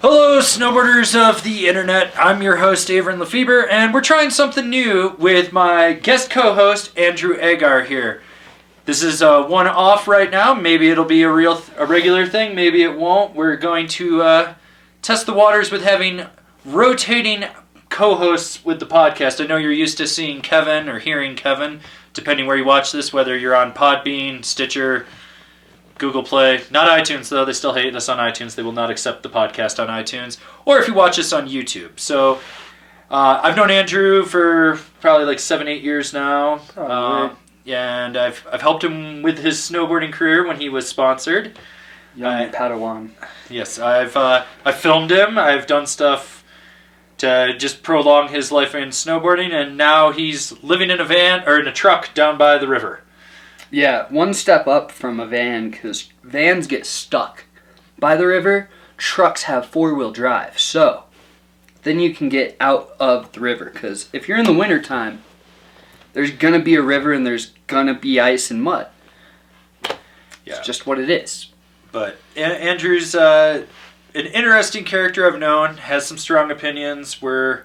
Hello, snowboarders of the internet. I'm your host, Averin Lefebvre, and we're trying something new with my guest co-host, Andrew Agar here. This is a one-off right now. Maybe it'll be a regular thing. Maybe it won't. We're going to test the waters with having rotating co-hosts with the podcast. I know you're used to seeing Kevin or hearing Kevin, depending where you watch this, whether you're on Podbean, Stitcher, Google Play. Not iTunes, though. They still hate us on iTunes. They will not accept the podcast on iTunes. Or if you watch us on YouTube. So I've known Andrew for probably like 7-8 years now. And I've helped him with his snowboarding career when he was sponsored. Young Padawan. Yes, I've filmed him. I've done stuff to just prolong his life in snowboarding, and now he's living in a van or in a truck down by the river. Yeah, one step up from a van, because vans get stuck by the river. Trucks have four-wheel drive, so then you can get out of the river. Because if you're in the wintertime, there's going to be a river and there's going to be ice and mud. Yeah. It's just what it is. But Andrew's an interesting character I've known, has some strong opinions. We're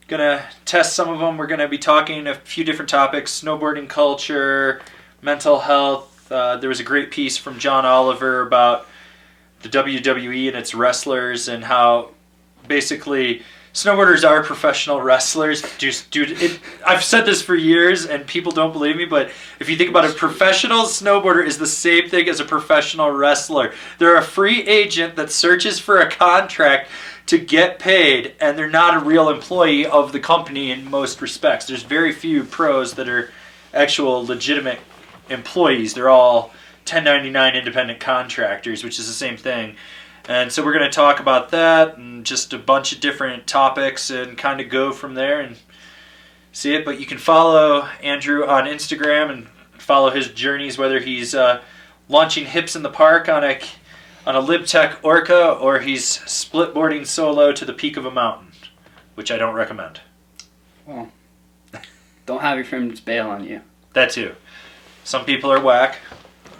going to test some of them. We're going to be talking a few different topics, snowboarding culture, mental health. There was a great piece from John Oliver about the WWE and its wrestlers and how basically snowboarders are professional wrestlers. Dude, I've said this for years and people don't believe me, but if you think about it, a professional snowboarder is the same thing as a professional wrestler. They're a free agent that searches for a contract to get paid, and they're not a real employee of the company in most respects. There's very few pros that are actual legitimate employees. They're all 1099 independent contractors, which is the same thing. And so we're going to talk about that and just a bunch of different topics and kind of go from there and see it. But you can follow Andrew on Instagram and follow his journeys, whether he's launching hips in the park on a LibTech Orca or he's splitboarding solo to the peak of a mountain, which I don't recommend. Well, don't have your friends bail on you. That too. Some people are whack.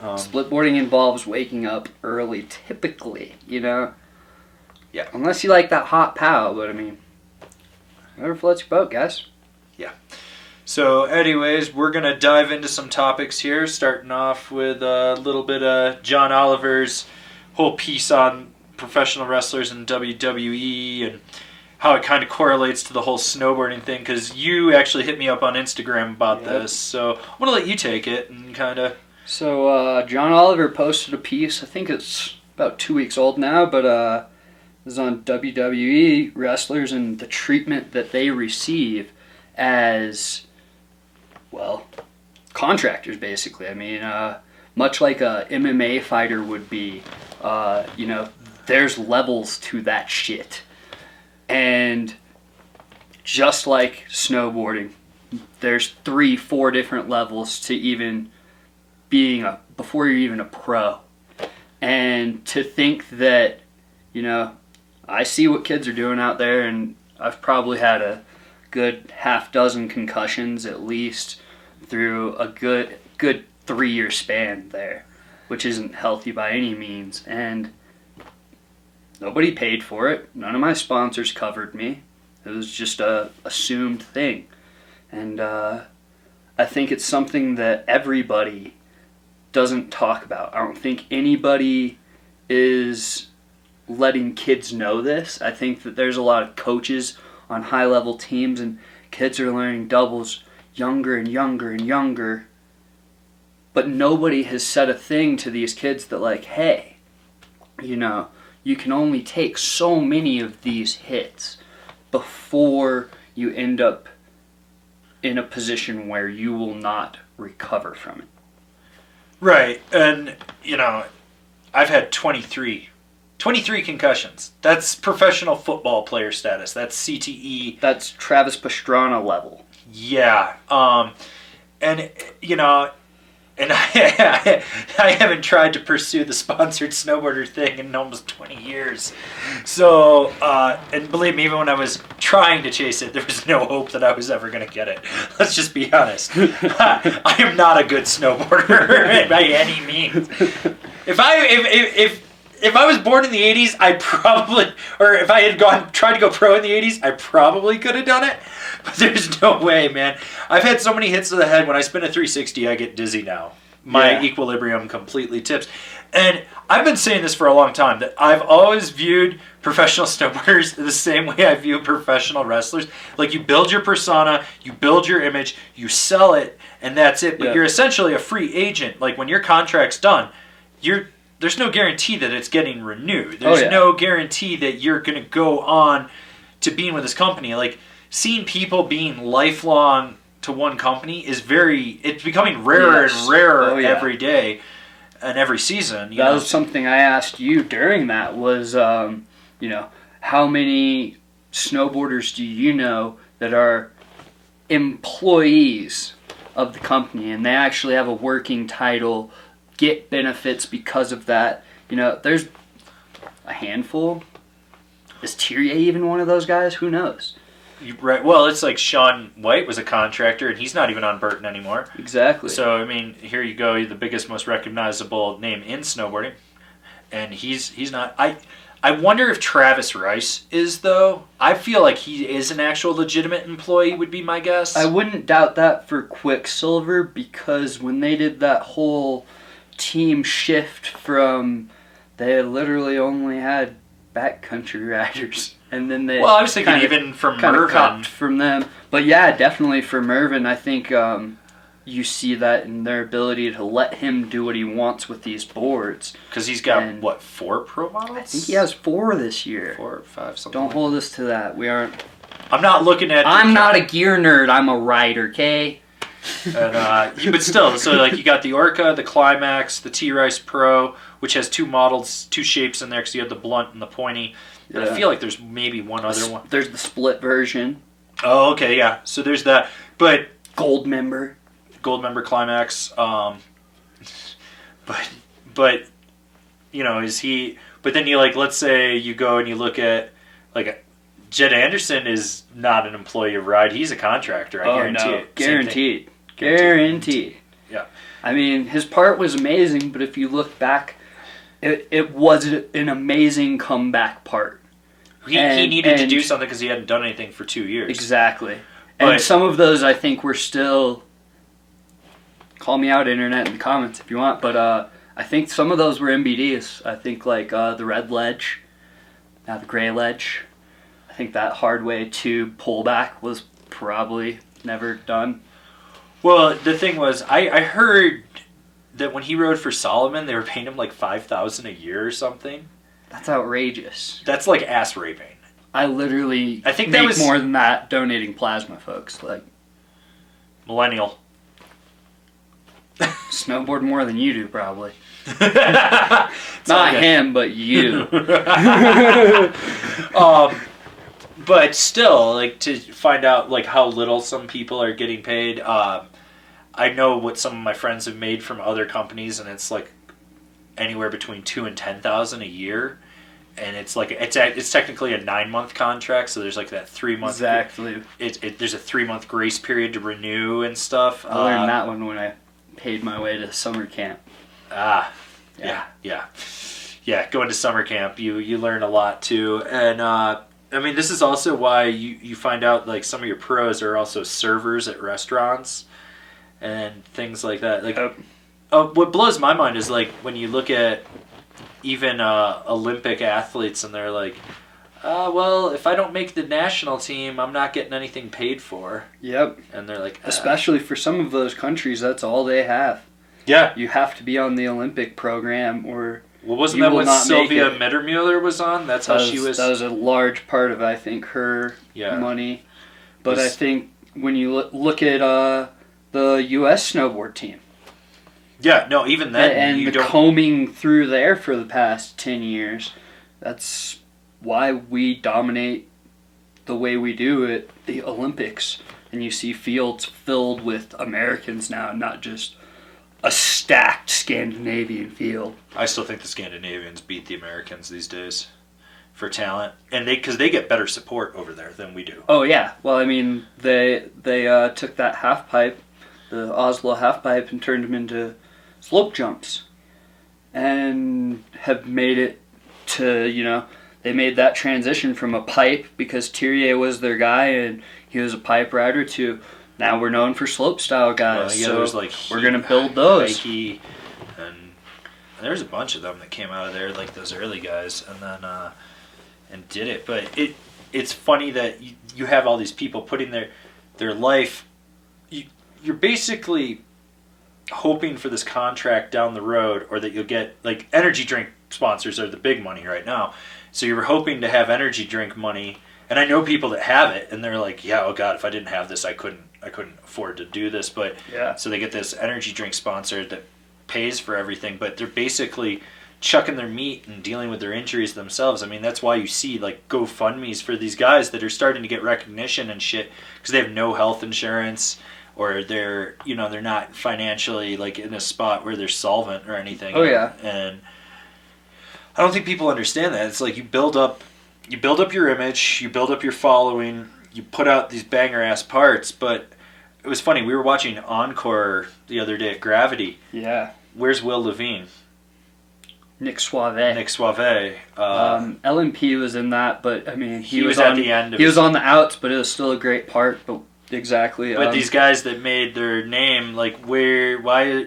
Splitboarding involves waking up early, typically, you know? Yeah. Unless you like that hot pow, but I mean, whatever floats your boat, guys. Yeah. So anyways, we're going to dive into some topics here, starting off with a little bit of John Oliver's whole piece on professional wrestlers in WWE and how it kind of correlates to the whole snowboarding thing, because you actually hit me up on Instagram about this, so I'm going to let you take it and kind of... So, John Oliver posted a piece, I think it's about 2 weeks old now, but it was on WWE wrestlers and the treatment that they receive as, well, contractors, basically. I mean, much like a MMA fighter would be, you know, there's levels to that shit. And just like snowboarding, there's 3-4 different levels to even before you're even a pro. And to think that, you know, I see what kids are doing out there, and I've probably had a good half dozen concussions at least through a good 3-year span there, which isn't healthy by any means. And nobody paid for it. None of my sponsors covered me. It was just a assumed thing. And I think it's something that everybody doesn't talk about. I don't think anybody is letting kids know this. I think that there's a lot of coaches on high-level teams, and kids are learning doubles younger and younger and younger. But nobody has said a thing to these kids that, like, hey, you know, you can only take so many of these hits before you end up in a position where you will not recover from it. Right, and, you know, I've had 23 concussions. That's professional football player status. That's CTE. That's Travis Pastrana level. Yeah, and, you know, and I haven't tried to pursue the sponsored snowboarder thing in almost 20 years. So, and believe me, even when I was trying to chase it, there was no hope that I was ever going to get it. Let's just be honest. I am not a good snowboarder by any means. If if I was born in the 80s, I probably, or if I had tried to go pro in the 80s, I probably could have done it. But there's no way, man. I've had so many hits to the head. When I spin a 360, I get dizzy now. My equilibrium completely tips. And I've been saying this for a long time, that I've always viewed professional snowboarders the same way I view professional wrestlers. Like, you build your persona, you build your image, you sell it, and that's it. But you're essentially a free agent. Like, when your contract's done, there's no guarantee that it's getting renewed. There's no guarantee that you're going to go on to being with this company. Like, seeing people being lifelong to one company is it's becoming rarer and rarer every day and every season. That was something I asked you during that was, how many snowboarders do you know that are employees of the company and they actually have a working title, get benefits because of that? There's a handful. Is Thierry even one of those guys? Who knows? Right. Well, it's like Sean White was a contractor, and he's not even on Burton anymore. Exactly. So, I mean, here you go, the biggest, most recognizable name in snowboarding, and he's not. I wonder if Travis Rice is, though. I feel like he is an actual legitimate employee, would be my guess. I wouldn't doubt that for Quicksilver, because when they did that whole team shift from, they literally only had backcountry riders. And then they I was thinking even from Mervyn. From them. But yeah, definitely for Mervyn, I think you see that in their ability to let him do what he wants with these boards. Because he's got, 4 pro models? I think he has 4 this year. 4 or 5, something. Don't hold us to that. We aren't... I'm not looking at... I'm not a gear nerd. I'm a rider, okay? And, but still, so like you got the Orca, the Climax, the T-Rice Pro, which has 2 models, 2 shapes in there because you have the blunt and the pointy. And I feel like there's maybe one other one. There's the split version. Oh, okay, yeah. So there's that. But Goldmember Climax. But is he? But then you let's say you go and you look at Jed Anderson is not an employee of Ride. He's a contractor. I guarantee it. Guaranteed. Yeah. I mean, his part was amazing, but if you look back, it was an amazing comeback part. He needed to do something because he hadn't done anything for 2 years. Exactly. And some of those, I think, were still... Call me out, internet, in the comments if you want. But I think some of those were MBDs. I think the red ledge, now the gray ledge. I think that hard way to pull back was probably never done. Well, the thing was, I heard that when he rode for Solomon, they were paying him $5,000 a year or something. That's outrageous. That's like ass raping. I literally think make more than that donating plasma, folks. Millennial. Snowboard more than you do, probably. Not him, but you. But still, to find out how little some people are getting paid. I know what some of my friends have made from other companies, and it's anywhere between $2,000 and $10,000 a year, and it's technically a 9-month contract, so there's that 3-month. Exactly. There's a 3-month grace period to renew and stuff. I learned that one when I paid my way to summer camp. Yeah. Going to summer camp, you learn a lot too, and I mean, this is also why you find out some of your pros are also servers at restaurants and things like that. What blows my mind is when you look at even Olympic athletes and they're well, if I don't make the national team, I'm not getting anything paid for. Yep. And they're especially for some of those countries, that's all they have. Yeah. You have to be on the Olympic program or... Well, wasn't that what Sylvia Mittermuller was on? That's how she was... That was a large part of, I think, her money. But I think when you look at the U.S. snowboard team... Yeah, no, even then... And combing through there for the past 10 years, that's why we dominate the way we do at the Olympics. And you see fields filled with Americans now, not just... a stacked Scandinavian field. I still think the Scandinavians beat the Americans these days for talent, and because they get better support over there than we do. Oh yeah, well I mean they took that half pipe, the Oslo half pipe, and turned them into slope jumps, and have made it to, they made that transition from a pipe because Thierry was their guy and he was a pipe rider to now we're known for slopestyle guys. So we're going to build those. Heike, and there's a bunch of them that came out of there, like those early guys, and then and did it. But it's funny that you have all these people putting their life. You're basically hoping for this contract down the road, or that you'll get, like, energy drink sponsors are the big money right now. So you're hoping to have energy drink money, and I know people that have it, and they're like, yeah, oh god, if I didn't have this, I couldn't afford to do this. But yeah, so they get this energy drink sponsor that pays for everything, but they're basically chucking their meat and dealing with their injuries themselves. I mean, that's why you see, like, GoFundMes for these guys that are starting to get recognition and shit because they have no health insurance, or they're not financially, like, in a spot where they're solvent or anything. Oh yeah. And I don't think people understand that. It's like you build up your image, you build up your following, you put out these banger ass parts. But it was funny, we were watching Encore the other day at Gravity. Yeah. Where's Will Levine? Nick Suave. LNP was in that, but I mean he was at the end. He was on the outs, but it was still a great part. But exactly. But these guys that made their name, like, why?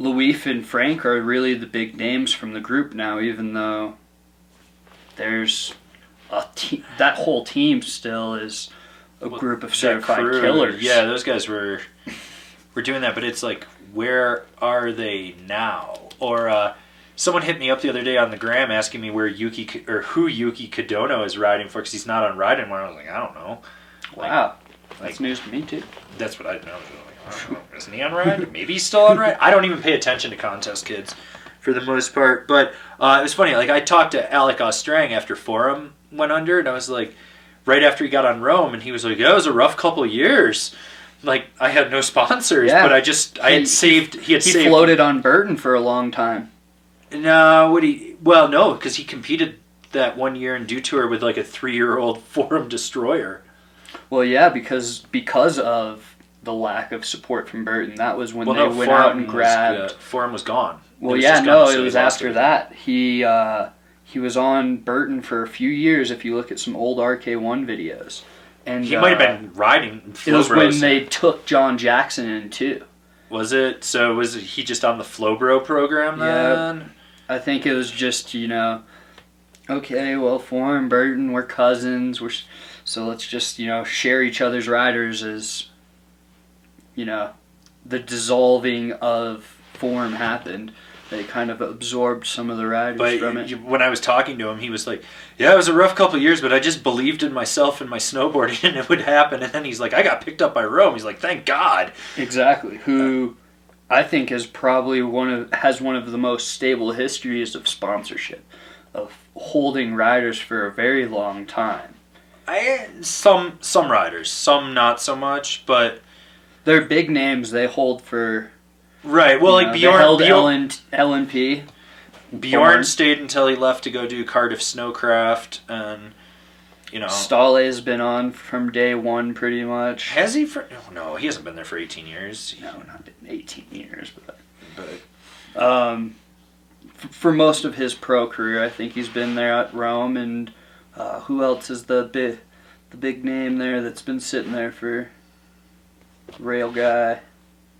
Louis and Frank are really the big names from the group now, even though there's that whole team still is a group of certified killers. Yeah, those guys were doing that, but it's like, where are they now? Or someone hit me up the other day on the gram asking me who Yuki Kadono is riding for because he's not on Ride anymore. I was like, I don't know. Wow, that's news to me too. That's what I know. Isn't he on Ride? Maybe he's still on Ride. I don't even pay attention to contest kids for the most part. But it was funny. Like, I talked to Alec Strang after Forum went under, and I was like, right after he got on Rome, and he was like, yeah, it was a rough couple of years. Like, I had no sponsors, but I had saved. He floated on Burton for a long time. No, no, because he competed that 1 year in Dew Tour with like a 3-year-old Forum destroyer. Well, yeah, because of the lack of support from Burton. That was when they went out and grabbed. Forum was gone. Well, it was after that. He was on Burton for a few years. If you look at some old RK1 videos, and he might have been riding. It was when they took John Jackson in too. Was it? So was he just on the Flowbro program then? Yeah, I think it was just okay, well, Forum, Burton, we're cousins. So let's just share each other's riders as. The dissolving of Forum happened. They kind of absorbed some of the riders from it. When I was talking to him, he was like, yeah, it was a rough couple of years, but I just believed in myself and my snowboarding and it would happen. And then he's like, I got picked up by Rome. He's like, thank God. Exactly. Who I think is probably has one of the most stable histories of sponsorship, of holding riders for a very long time. Some riders, some not so much, but... They're big names they hold for... Right, well, like Bjorn... They held LNP. Bjorn stayed until he left to go do Cardiff Snowcraft, and, Stahle's been on from day one, pretty much. Has he? No, he hasn't been there for 18 years. No, not 18 years, but for most of his pro career, I think he's been there at Rome, and who else is the big name there that's been sitting there for... Rail guy.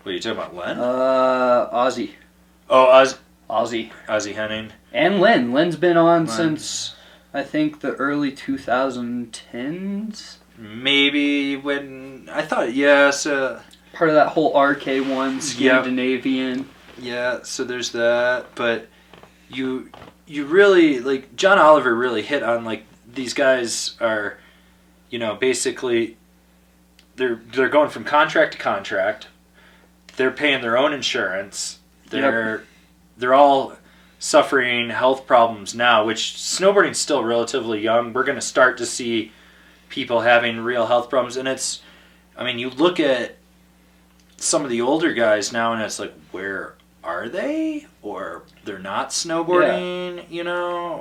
What are you talking about, Len? Ozzy. Oh, Ozzy. Ozzy Henning. And Len. Len's been on since, I think, the early 2010s. Maybe when... I thought, yes. Part of that whole RK1 Scandinavian. Yeah, so there's that. But you really... Like, John Oliver really hit on, like, these guys are, basically... They're going from contract to contract. They're paying their own insurance. They're all suffering health problems now, which snowboarding's still relatively young. We're going to start to see people having real health problems. And you look at some of the older guys now and it's like, where are they? Or they're not snowboarding,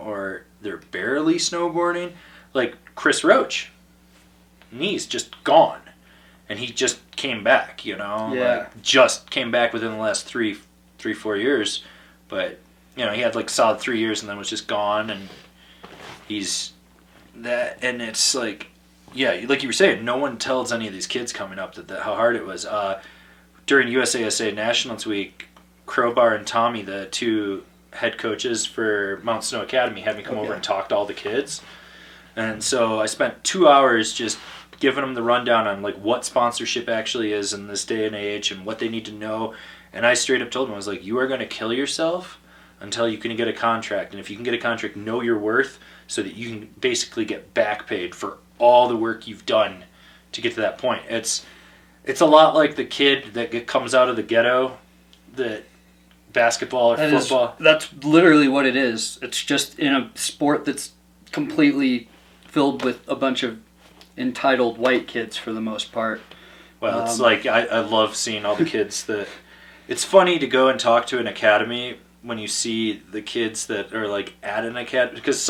or they're barely snowboarding. Like Chris Roach. Knee's just gone. And he just came back, Yeah. Like, just came back within the last 3-4 years. But he had like solid 3 years and then was just gone, and he's that, and it's like, yeah, like you were saying, no one tells any of these kids coming up that how hard it was. During USASA Nationals Week, Crowbar and Tommy, the two head coaches for Mount Snow Academy, had me come over and talk to all the kids. And so I spent 2 hours just giving them the rundown on like what sponsorship actually is in this day and age and what they need to know. And I straight up told them, I was like, you are going to kill yourself until you can get a contract. And if you can get a contract, know your worth so that you can basically get back paid for all the work you've done to get to that point. It's a lot like the kid that comes out of the ghetto, that basketball or football. That's literally what it is. It's just in a sport that's completely filled with a bunch of entitled white kids for the most part. Well, it's like I love seeing all the kids that. It's funny to go and talk to an academy when you see the kids that are like at an academy, because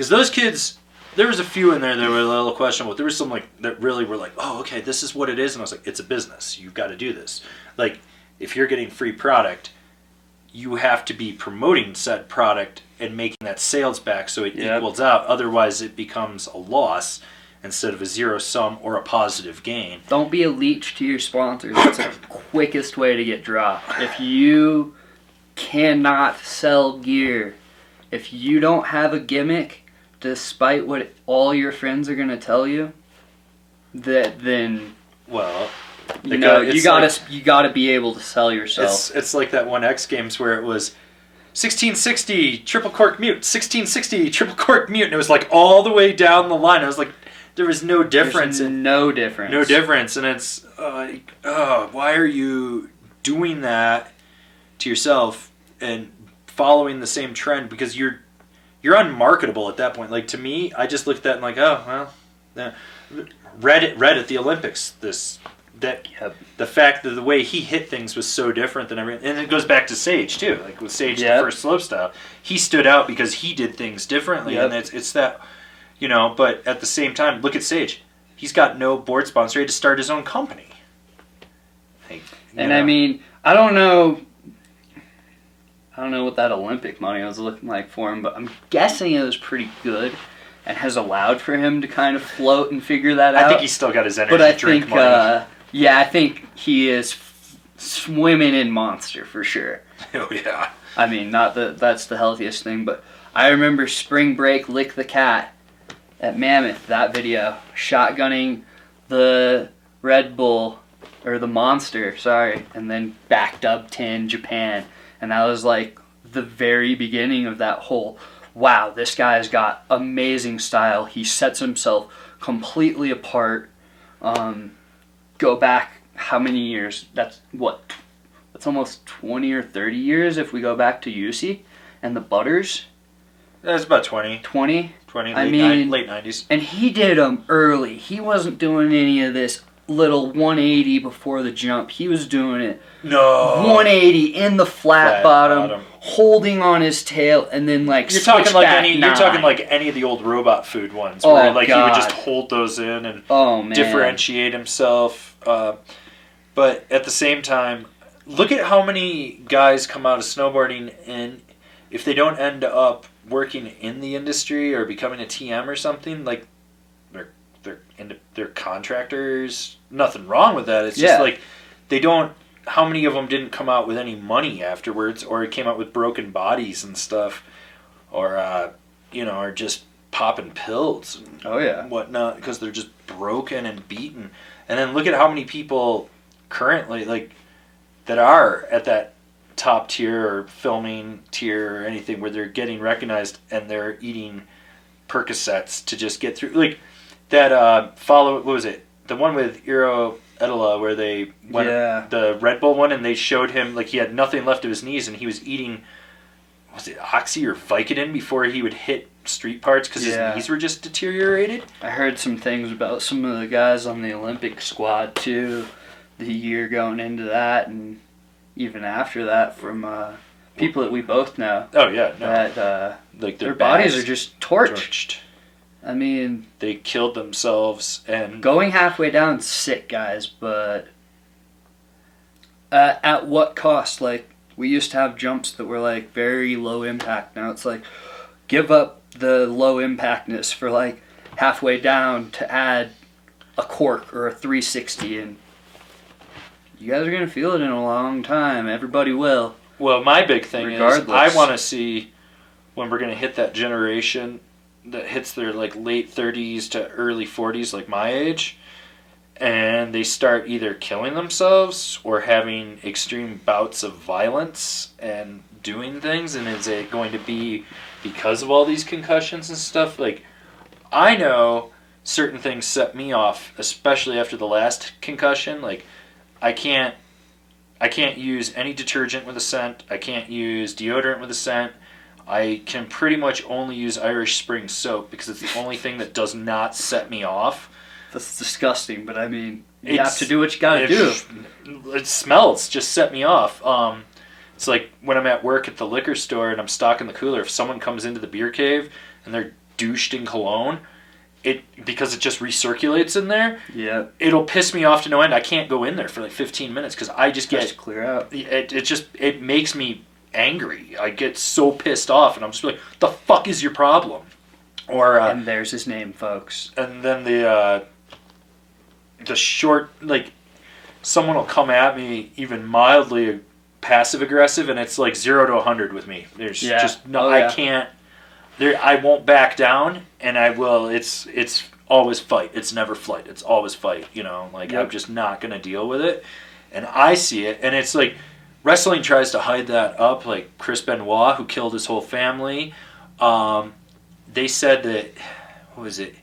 those kids. There was a few in there that were a little questionable. There was some like that really were like, oh, okay, this is what it is. And I was like, it's a business. You've got to do this. Like, if you're getting free product, you have to be promoting said product and making that sales back so it equals out. Otherwise, it becomes a loss instead of a zero sum or a positive gain. Don't be a leech to your sponsors. That's the quickest way to get dropped. If you cannot sell gear, if you don't have a gimmick, despite what all your friends are going to tell you, then you gotta be able to sell yourself. It's like that one X Games where it was 1660 triple cork mute, 1660 triple cork mute, and it was like all the way down the line. I was like, there was no difference. No difference, and it's why are you doing that to yourself and following the same trend? Because you're unmarketable at that point. Like, to me, I just looked at that and like, oh, well, read at the Olympics. The fact that the way he hit things was so different than everything. And it goes back to Sage, too. Like, with Sage, the first slopestyle, he stood out because he did things differently. And it's that, but at the same time, look at Sage. He's got no board sponsor. He had to start his own company. I mean, I don't know what that Olympic money was looking like for him, but I'm guessing it was pretty good and has allowed for him to kind of float and figure that out. I think he's still got his energy drink money. I think he is swimming in Monster for sure. Oh, yeah. I mean, not that that's the healthiest thing, but I remember spring break Lick the Cat at Mammoth, that video, shotgunning the Red Bull, or the Monster, sorry, and then backed up 10 Japan. And that was like the very beginning of that whole, wow, this guy's got amazing style. He sets himself completely apart. Go back how many years? That's almost 20 or 30 years if we go back to UC and the Butters. That's about 20. 20? Late 90s. And he did them early. He wasn't doing any of this little 180 before the jump. He was doing it 180 in the flat bottom, holding on his tail, and then you're talking like any of the old robot food ones where he would just hold those in and differentiate himself. But at the same time, look at how many guys come out of snowboarding, and if they don't end up working in the industry or becoming a TM or something, like they're contractors. Nothing wrong with that. It's just like they don't. How many of them didn't come out with any money afterwards, or came out with broken bodies and stuff, or are just popping pills and whatnot because they're just broken and beaten. And then look at how many people currently that are at that top tier or filming tier or anything where they're getting recognized and they're eating Percocets to just get through. Like that what was it? The one with Iro Edela where they went the Red Bull one and they showed him he had nothing left of his knees and he was eating, was it Oxy or Vicodin before he would hit street parts because his knees were just deteriorated. I heard some things about some of the guys on the Olympic squad too, the year going into that and even after that from people that we both know. Oh yeah, no. That their bodies are just torched. I mean, they killed themselves and going halfway down, sick guys, but at what cost? Like We used to have jumps that were like very low impact. Now it's like give up the low impactness for like halfway down to add a cork or a 360, and you guys are going to feel it in a long time. Everybody will. Well, my big thing Regardless. is I want to see when we're going to hit that generation that hits their like late 30s to early 40s, like my age, and they start either killing themselves or having extreme bouts of violence and doing things. And is it going to be because of all these concussions and stuff? Like, I know certain things set me off, especially after the last concussion. Like, I can't use any detergent with a scent. I can't use deodorant with a scent. I can pretty much only use Irish Spring soap because it's the only thing that does not set me off. That's disgusting, but I mean, you have to do what you gotta do. It smells just set me off. It's like when I'm at work at the liquor store and I'm stocking the cooler, if someone comes into the beer cave and they're douched in cologne, because it just recirculates in there, yeah, it'll piss me off to no end. I can't go in there for like 15 minutes because I just get clear out. It makes me angry. I get so pissed off, and I'm just like, the fuck is your problem? Or and there's his name, folks. And then the short, like, someone will come at me even mildly passive aggressive, and it's like 0 to 100 with me. There's just no, I can't. I won't back down, and I will. It's always fight. It's never flight. It's always fight. You know, like, I'm just not gonna deal with it. And I see it, and it's like wrestling tries to hide that up. Like Chris Benoit, who killed his whole family. They said that, what was it?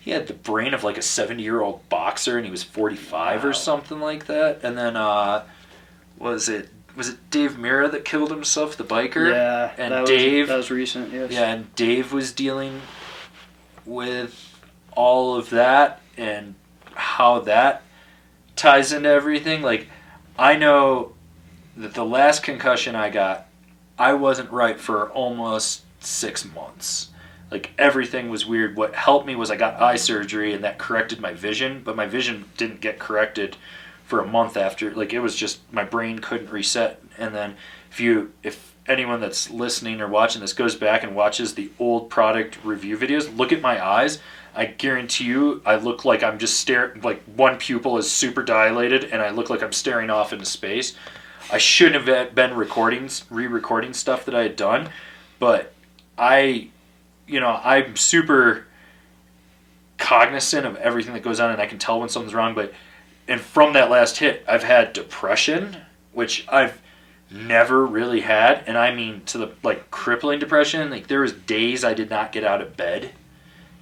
He had the brain of like a 70-year-old boxer, and he was 45 or something like that. And then was it Dave Mira that killed himself, the biker? Yeah, and that was recent. Yes. Yeah, and Dave was dealing with all of that and how that ties into everything. Like, I know that the last concussion I got, I wasn't right for almost 6 months. Like, everything was weird. What helped me was I got eye surgery, and that corrected my vision, but my vision didn't get corrected for a month after. Like, it was just, my brain couldn't reset. And then if anyone that's listening or watching this goes back and watches the old product review videos, look at my eyes. I guarantee you I look like I'm just staring, like one pupil is super dilated, and I look like I'm staring off into space. I shouldn't have been re-recording stuff that I had done, but I'm super cognizant of everything that goes on, and I can tell when something's wrong. And from that last hit, I've had depression, which I've never really had, and I mean to the like crippling depression. Like, there was days I did not get out of bed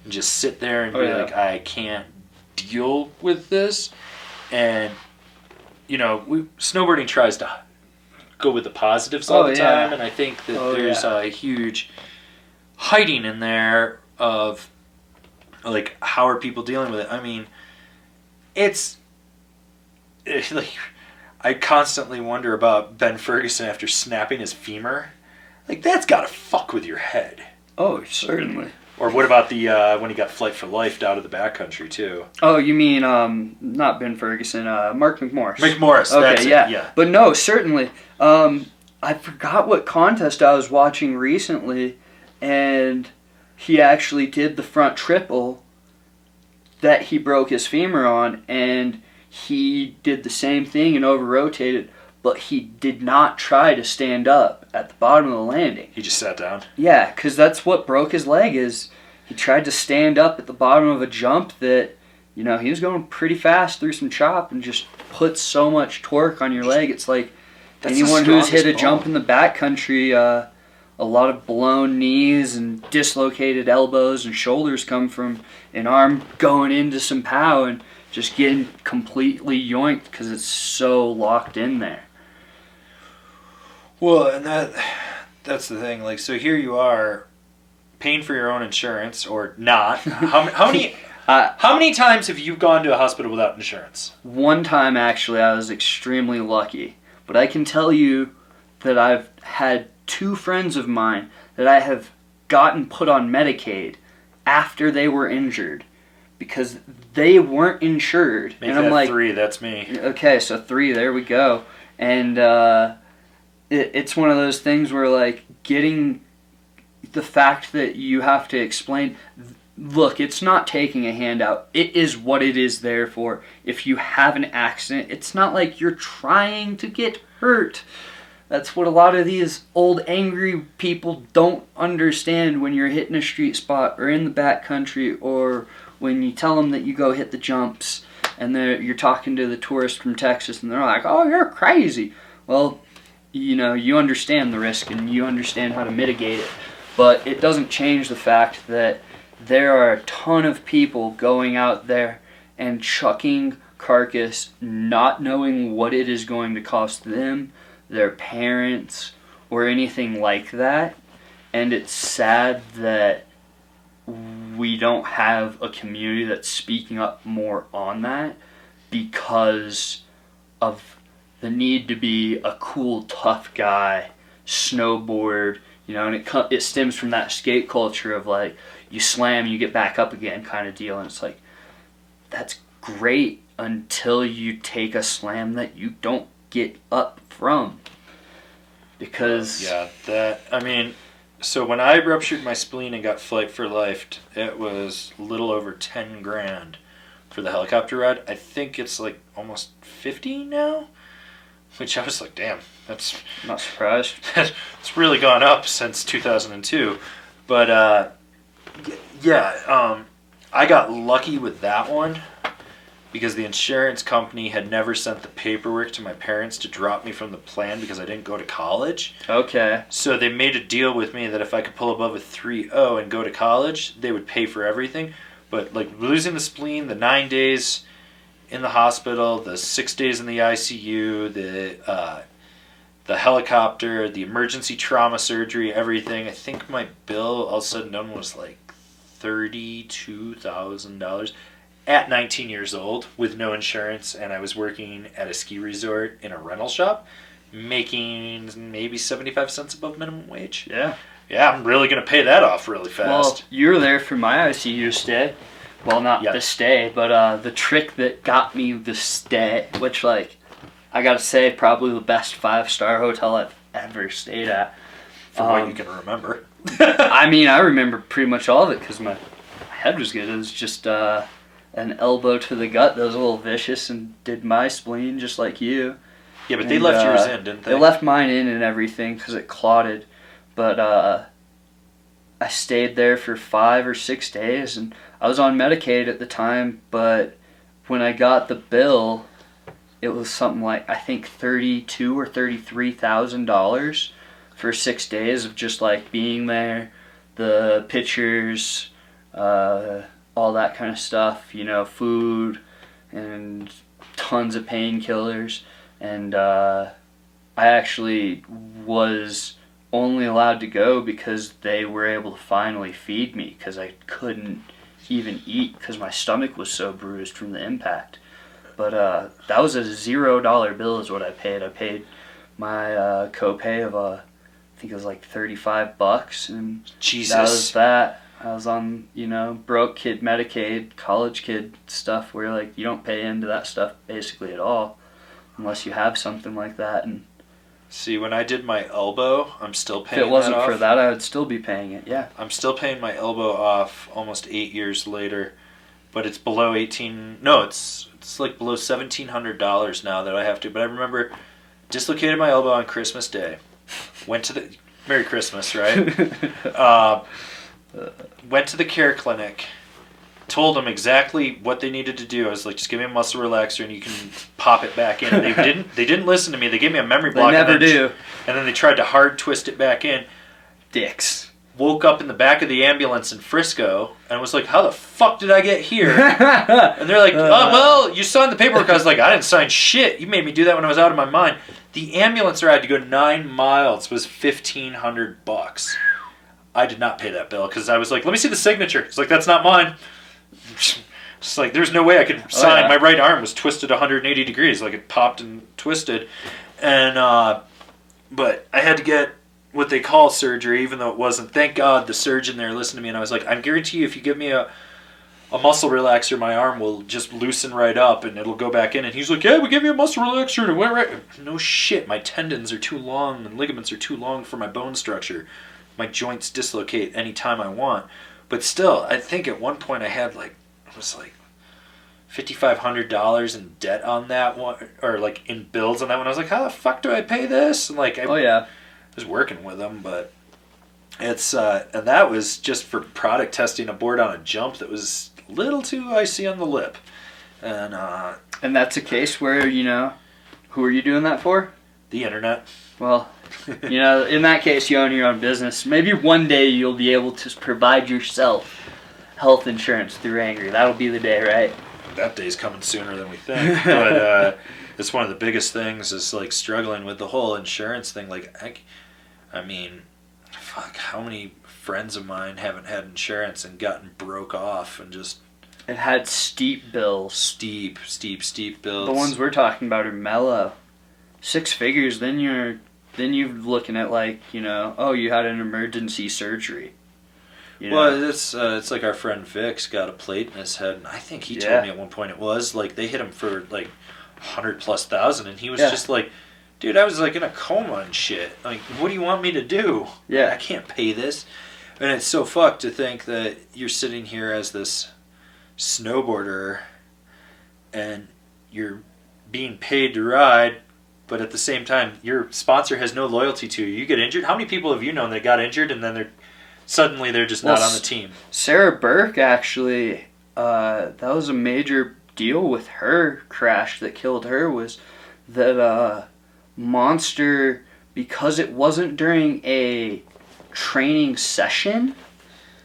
and just sit there and be like, I can't deal with this. And snowboarding tries to go with the positives all the time, and I think that there's a huge hiding in there of like, how are people dealing with it? I mean, it's like, I constantly wonder about Ben Ferguson after snapping his femur. Like, that's gotta fuck with your head. Oh, certainly. Or what about the when he got Flight for Life out of the backcountry too? Oh, you mean not Ben Ferguson, Mark McMorris. McMorris, okay, that's yeah. it, yeah. But no, certainly. I forgot what contest I was watching recently, and he actually did the front triple that he broke his femur on, and he did the same thing and over-rotated, but he did not try to stand up at the bottom of the landing. He just sat down? Yeah, because that's what broke his leg is he tried to stand up at the bottom of a jump that, he was going pretty fast through some chop and just put so much torque on your leg. It's like anyone who's hit a jump in the backcountry, a lot of blown knees and dislocated elbows and shoulders come from an arm going into some pow and just getting completely yoinked because it's so locked in there. Well, and that's the thing. Like, so here you are, paying for your own insurance or not. How many times have you gone to a hospital without insurance? One time, actually, I was extremely lucky. But I can tell you that I've had 2 friends of mine that I have gotten put on Medicaid after they were injured because they weren't insured. Make and I'm that like, 3, that's me. Okay, so 3, there we go. And it's one of those things where, like, getting the fact that you have to explain, look, it's not taking a handout. It is what it is there for. If you have an accident, it's not like you're trying to get hurt. That's what a lot of these old angry people don't understand when you're hitting a street spot or in the backcountry, or when you tell them that you go hit the jumps and you're talking to the tourist from Texas and they're like, oh, you're crazy. Well, you know, you understand the risk and you understand how to mitigate it. But it doesn't change the fact that there are a ton of people going out there and chucking carcass, not knowing what it is going to cost them, their parents, or anything like that. And it's sad that we don't have a community that's speaking up more on that because of the need to be a cool, tough guy, snowboard, you know, and it stems from that skate culture of, like, you slam, you get back up again kind of deal. And it's like, that's great until you take a slam that you don't get up from. Because... so when I ruptured my spleen and got flight for life, it was a little over 10 grand for the helicopter ride. I think it's like almost 50 now, which I was like, damn, that's... Not surprised. It's really gone up since 2002. But, I got lucky with that one because the insurance company had never sent the paperwork to my parents to drop me from the plan because I didn't go to college. Okay. So they made a deal with me that if I could pull above a 3.0 and go to college, they would pay for everything. But, like, losing the spleen, the 9 days in the hospital, the 6 days in the ICU, the helicopter, the emergency trauma surgery, everything, I think my bill, all said and done, was like $32,000 at 19 years old with no insurance, and I was working at a ski resort in a rental shop, making maybe 75 cents above minimum wage. Yeah. Yeah, I'm really going to pay that off really fast. Well, you were there for my ICU stay. Well, not the stay, but the trick that got me the stay, which, like, I gotta say, probably the best 5-star hotel I've ever stayed at. For what you can remember. I mean, I remember pretty much all of it because my head was good. It was just an elbow to the gut that was a little vicious and did my spleen just like you. Yeah, but they left yours in, didn't they? They left mine in and everything because it clotted. But I stayed there for 5 or 6 days, and I was on Medicaid at the time, but when I got the bill, it was something like, I think, $32,000 or $33,000 for 6 days of just, like, being there, the pictures, all that kind of stuff, you know, food, and tons of painkillers. And I actually was only allowed to go because they were able to finally feed me because I couldn't even eat because my stomach was so bruised from the impact. But that was a $0 bill is what I paid. I paid my copay of I think it was like $35, and Jesus. That was that. I was on, you know, broke kid Medicaid, college kid stuff where, like, you don't pay into that stuff basically at all unless you have something like that. And see, when I did my elbow, I'm still paying if it wasn't that off. for that, I would still be paying it, yeah. I'm still paying my elbow off almost 8 years later, but it's below it's like below $1,700 now that I have to. But I remember dislocated my elbow on Christmas Day. Went to the Merry Christmas, right? Went to the care clinic. Told them exactly what they needed to do. I was like, just give me a muscle relaxer and you can pop it back in. And they didn't listen to me. They gave me a memory block. They never do. And then they tried to hard twist it back in. Dicks. Woke up in the back of the ambulance in Frisco and was like, how the fuck did I get here? And they're like, oh, well, you signed the paperwork. I was like, I didn't sign shit. You made me do that when I was out of my mind. The ambulance ride to go 9 miles was $1,500. I did not pay that bill because I was like, let me see the signature. It's like, that's not mine. It's like, there's no way I could sign. My right arm was twisted 180 degrees. Like, it popped and twisted. And, but I had to get what they call surgery, even though it wasn't. Thank God the surgeon there listened to me, and I was like, I guarantee you if you give me a a muscle relaxer, my arm will just loosen right up and it'll go back in. And he's like, yeah, we give you a muscle relaxer and it went right. No shit, my tendons are too long and ligaments are too long for my bone structure. My joints dislocate anytime I want. But still, I think at one point I had like, it was like $5,500 in debt on that one, or like in bills on that one. I was like, how the fuck do I pay this? And like, I was working with them, but it's, and that was just for product testing a board on a jump that was a little too icy on the lip. And that's a case where, you know, who are you doing that for? The internet. Well, you know, in that case, you own your own business. Maybe one day you'll be able to provide yourself health insurance through Angry. That'll be the day, right? That day's coming sooner than we think. But it's one of the biggest things is like struggling with the whole insurance thing. Like, I mean, fuck, how many friends of mine haven't had insurance and gotten broke off and just... It had steep bills. Steep bills. The ones we're talking about are mellow. 6 figures, then you're looking at like, you know, oh, you had an emergency surgery. You know? Well, it's like our friend Vic's got a plate in his head, and I think he told me at one point it was like they hit him for like $100,000, and he was just like, dude, I was like in a coma and shit. Like, what do you want me to do? Yeah, I can't pay this. And it's so fucked to think that you're sitting here as this snowboarder, and you're being paid to ride, but at the same time, your sponsor has no loyalty to you. You get injured. How many people have you known that got injured and then they're just not on the team? Sarah Burke, actually, that was a major deal with her crash that killed her, was that Monster, because it wasn't during a training session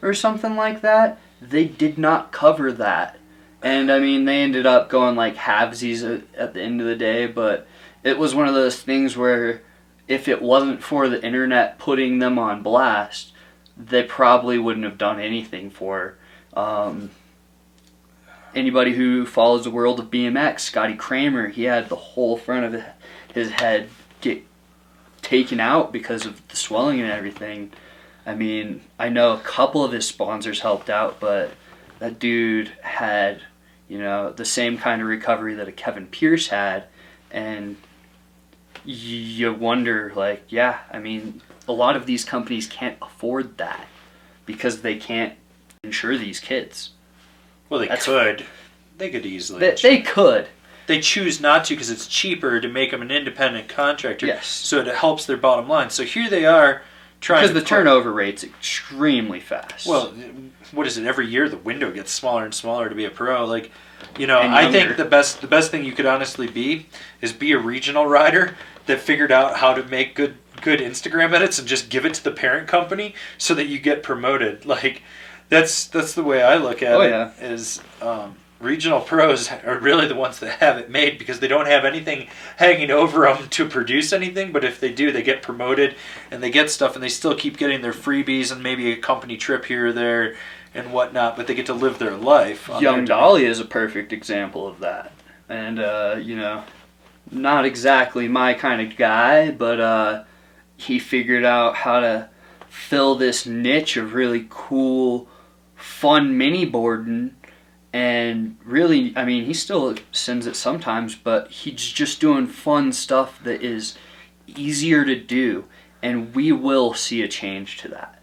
or something like that, they did not cover that. And I mean, they ended up going like halvesies at the end of the day, but it was one of those things where if it wasn't for the internet putting them on blast, they probably wouldn't have done anything for anybody who follows the world of BMX. Scotty Kramer, he had the whole front of his head get taken out because of the swelling and everything. I mean, I know a couple of his sponsors helped out, but that dude had, you know, the same kind of recovery that a Kevin Pierce had, and you wonder, like, yeah, I mean, a lot of these companies can't afford that because they can't insure these kids. Well, they could. They could easily. They could. They choose not to because it's cheaper to make them an independent contractor. Yes. So it helps their bottom line. So here they are trying because the turnover rate's extremely fast. Well, what is it? Every year the window gets smaller and smaller to be a pro. Like, you know, I think the best thing you could honestly be is be a regional rider that figured out how to make good Instagram edits and just give it to the parent company so that you get promoted. Like, that's the way I look at it. Yeah. Is regional pros are really the ones that have it made because they don't have anything hanging over them to produce anything, but if they do, they get promoted and they get stuff, and they still keep getting their freebies and maybe a company trip here or there and whatnot, but they get to live their life. Young Dolly is a perfect example of that. And, you know, not exactly my kind of guy, but he figured out how to fill this niche of really cool, fun mini boarding. And really, I mean, he still sends it sometimes, but he's just doing fun stuff that is easier to do, and we will see a change to that.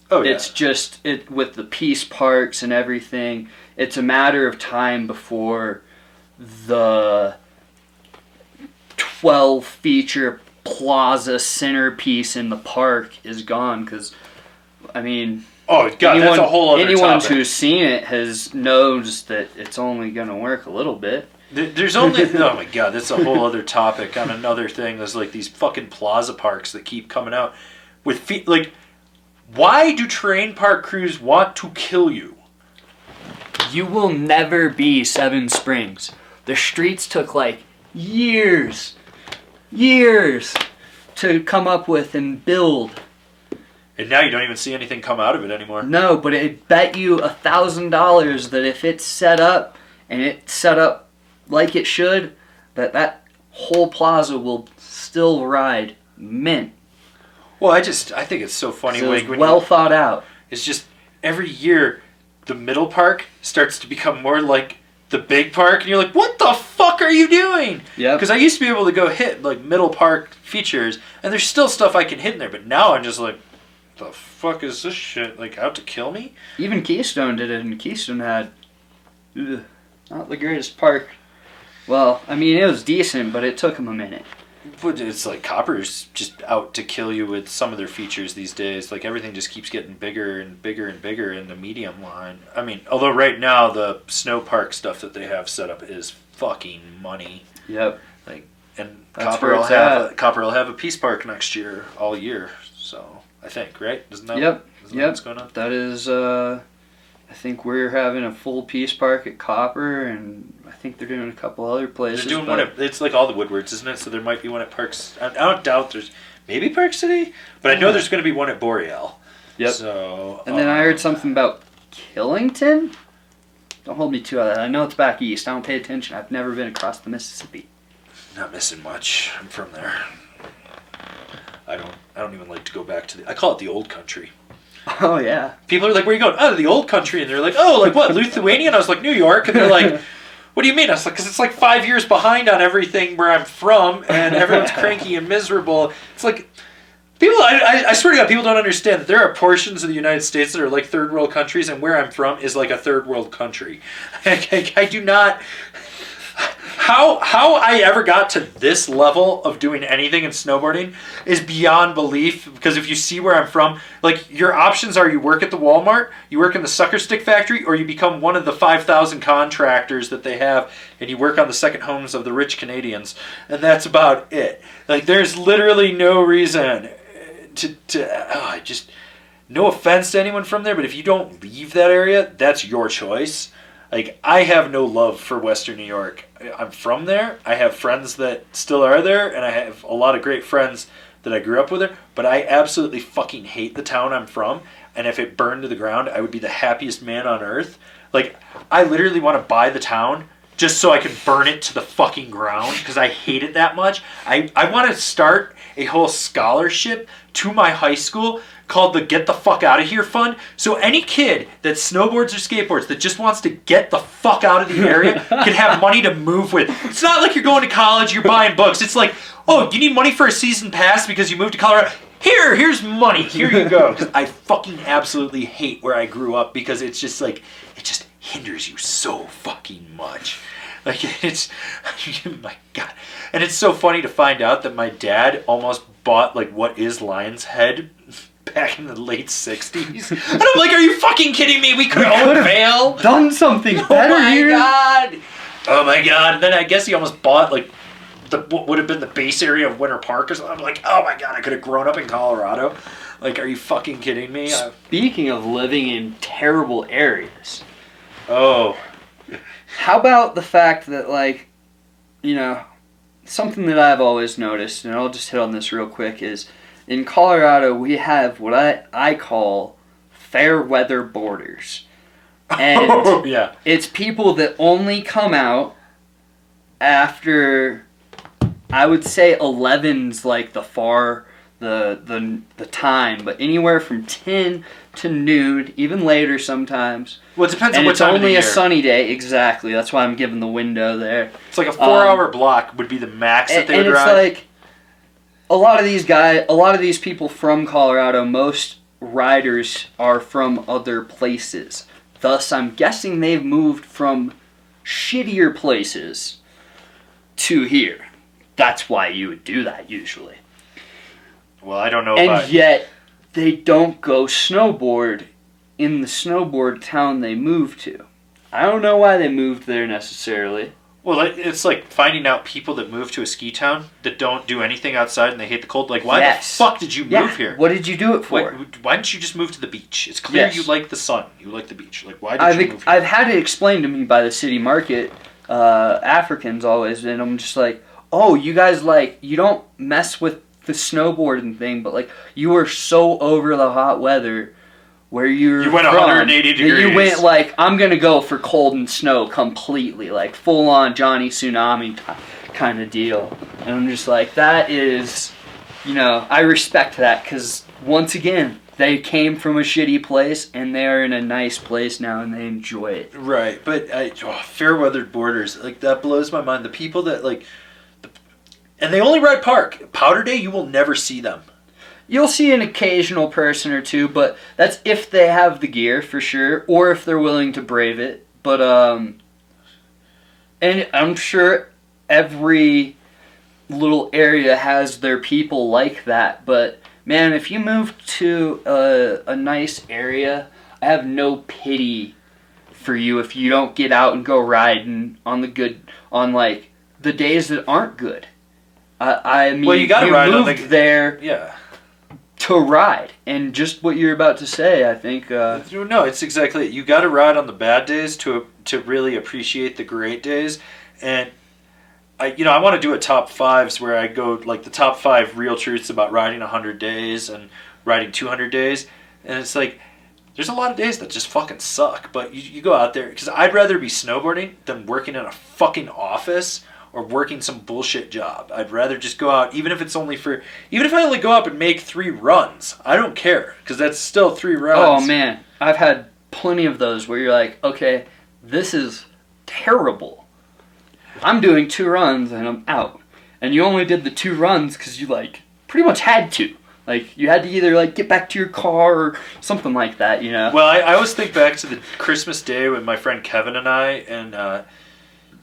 Oh, yeah. It's just, with the Peace Parks and everything, it's a matter of time before the 12-feature plaza centerpiece in the park is gone, because, I mean... Oh, God, that's a whole other anyone topic. who's seen it knows that it's only going to work a little bit. There's only... oh, my God, that's a whole other topic on another thing. There's, like, these fucking Plaza Parks that keep coming out with feet... Like, why do terrain park crews want to kill you? You will never be Seven Springs. The streets took, like, years to come up with and build. And now you don't even see anything come out of it anymore. No, but it bet you $1,000 that if it's set up, and it's set up like it should, that whole plaza will still ride mint. Well, I think it's so funny. So it's well thought out. It's just every year the middle park starts to become more like the big park, and you're like, what the fuck are you doing? Yeah. Because I used to be able to go hit like middle park features, and there's still stuff I can hit in there, but now I'm just like, the fuck is this shit? Like, out to kill me? Even Keystone did it, and Keystone had not the greatest park. Well, I mean, it was decent, but it took him a minute. But it's like Copper's just out to kill you with some of their features these days. Like, everything just keeps getting bigger and bigger and bigger in the medium line. I mean, although right now the snow park stuff that they have set up is fucking money. Yep. Like, and That's Copper will have a Peace Park next year, all year. So I think, right? Isn't that? Yep. Isn't that what's going on? That is. I think we're having a full Peace Park at Copper, and I think they're doing a couple other places. They're doing one at, it's like all the Woodwards, isn't it? So there might be one at Parks. I don't doubt there's maybe Park City, but I know there's going to be one at Boreal. Yep. So. And then I heard something about Killington. Don't hold me to that. I know it's back east. I don't pay attention. I've never been across the Mississippi. Not missing much. I'm from there. I don't even like to go back to the. I call it the old country. Oh, yeah. People are like, where are you going? Oh, to the old country. And they're like, oh, like what, Lithuania? And I was like, New York. And they're like, what do you mean? I was like, because it's like 5 years behind on everything where I'm from, and everyone's cranky and miserable. It's like, people, I swear to God, people don't understand that there are portions of the United States that are like third world countries, and where I'm from is like a third world country. I do not... How I ever got to this level of doing anything in snowboarding is beyond belief, because if you see where I'm from, like, your options are you work at the Walmart, you work in the sucker stick factory, or you become one of the 5,000 contractors that they have, and you work on the second homes of the rich Canadians, and that's about it. Like, there's literally no reason no offense to anyone from there, but if you don't leave that area, that's your choice. Like, I have no love for Western New York. I'm from there. I have friends that still are there, and I have a lot of great friends that I grew up with there, but I absolutely fucking hate the town I'm from, and if it burned to the ground, I would be the happiest man on earth. Like, I literally want to buy the town just so I can burn it to the fucking ground, because I hate it that much. I want to start a whole scholarship to my high school called the Get the Fuck Out of Here Fund. So any kid that snowboards or skateboards that just wants to get the fuck out of the area can have money to move with. It's not like you're going to college, you're buying books. It's like, oh, you need money for a season pass because you moved to Colorado? Here's money. Here you go. Because I fucking absolutely hate where I grew up, because it's just like, it just hinders you so fucking much. Like, it's, my God. And it's so funny to find out that my dad almost bought, like, what is Lion's Head back in the late 60s. And I'm like, are you fucking kidding me? We could have Vail. Done something better here. Oh my God. And then I guess he almost bought, like, what would have been the base area of Winter Park or something. I'm like, oh my God, I could have grown up in Colorado. Like, are you fucking kidding me? Speaking of living in terrible areas. Oh. How about the fact that, like, you know, something that I've always noticed, and I'll just hit on this real quick, is in Colorado we have what I call fair weather boarders. And yeah. It's people that only come out after, I would say 11's like the time, but anywhere from 10 to noon, even later sometimes. Well, it depends on what time of the year. It's only a sunny day, exactly. That's why I'm giving the window there. It's like a 4-hour block would be the max that they would drive. And it's like, a lot of these people from Colorado, most riders are from other places. Thus, I'm guessing they've moved from shittier places to here. That's why you would do that usually. Well, I don't know about... And yet, they don't go snowboard in the snowboard town they moved to. I don't know why they moved there necessarily. Well, it's like finding out people that move to a ski town that don't do anything outside and they hate the cold. Like, why the fuck did you move here? What did you do it for? Why didn't you just move to the beach? It's clear you like the sun. You like the beach. Like, why did you move here? I've had it explained to me by the city market, Africans always, and I'm just like, oh, you guys, like, you don't mess with the snowboarding thing, but, like, you are so over the hot weather where you went 180 degrees. You went, like, I'm going to go for cold and snow completely, like, full-on Johnny Tsunami kind of deal. And I'm just like, that is, you know, I respect that, because, once again, they came from a shitty place and they're in a nice place now and they enjoy it. Right, but fair weathered boarders, like that blows my mind. The people that like, and they only ride park. Powder day, you will never see them. You'll see an occasional person or two, but that's if they have the gear for sure, or if they're willing to brave it. But and I'm sure every little area has their people like that, but man, if you move to a nice area, I have no pity for you if you don't get out and go riding on like the days that aren't good. I mean, well, you gotta ride moved on the, there yeah, to ride, and just what you're about to say, I think. No, it's exactly it. You gotta ride on the bad days to really appreciate the great days, and I want to do a top fives where I go like the top 5 real truths about riding 100 days and riding 200 days. And it's like, there's a lot of days that just fucking suck. But you go out there, because I'd rather be snowboarding than working in a fucking office or working some bullshit job. I'd rather just go out, even if I only go up and make 3 runs. I don't care, because that's still 3 runs. Oh man, I've had plenty of those where you're like, okay, this is terrible. I'm doing 2 runs and I'm out. And you only did the 2 runs because you like pretty much had to. Like you had to either like get back to your car or something like that, you know. Well, I always think back to the Christmas day when my friend Kevin and I and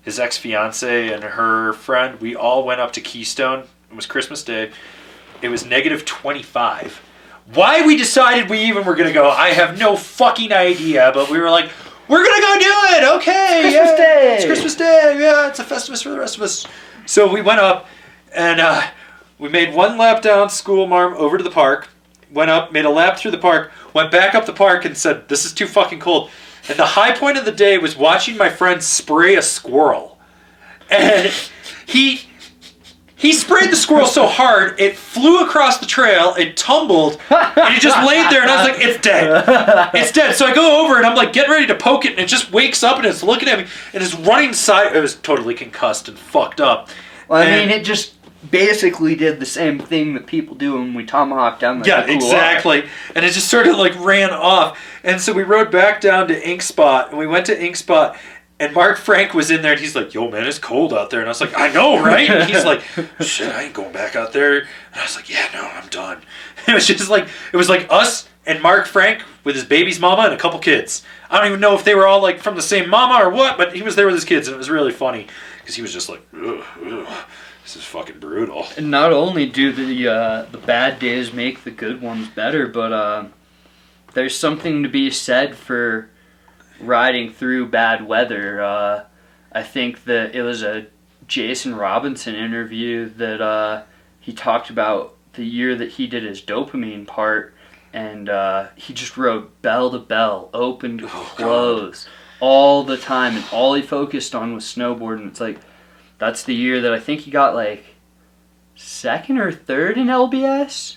his ex-fiance and her friend, we all went up to Keystone. It was Christmas Day. It was -25. Why we decided we even were going to go, I have no fucking idea, but we were like, we're going to go do it, okay. It's Christmas Day. It's Christmas Day, yeah, it's a Festivus for the rest of us. So we went up, and we made 1 lap down School Marm over to the park, went up, made a lap through the park, went back up the park and said, this is too fucking cold. And the high point of the day was watching my friend spray a squirrel. And he sprayed the squirrel so hard, it flew across the trail, it tumbled, and it just laid there, and I was like, it's dead. It's dead. So I go over, and I'm like getting ready to poke it, and it just wakes up, and it's looking at me, and it's running side. It was totally concussed and fucked up. Well, I mean, it just basically did the same thing that people do when we tomahawk down the exactly. And it just sort of like ran off. And so we rode back down to Ink Spot, and we went to Ink Spot, and Mark Frank was in there, and he's like, yo, man, it's cold out there. And I was like, I know, right? And he's like, shit, I ain't going back out there. And I was like, yeah, no, I'm done. It was just like, it was like us and Mark Frank with his baby's mama and a couple kids. I don't even know if they were all like from the same mama or what, but he was there with his kids, and it was really funny because he was just like, ugh, this is fucking brutal. And not only do the bad days make the good ones better, but there's something to be said for riding through bad weather. I think that it was a Jason Robinson interview that he talked about the year that he did his dopamine part, and he just rode bell to bell, open to close, all the time, and all he focused on was snowboarding. It's like, that's the year that I think he got like 2nd or 3rd in LBS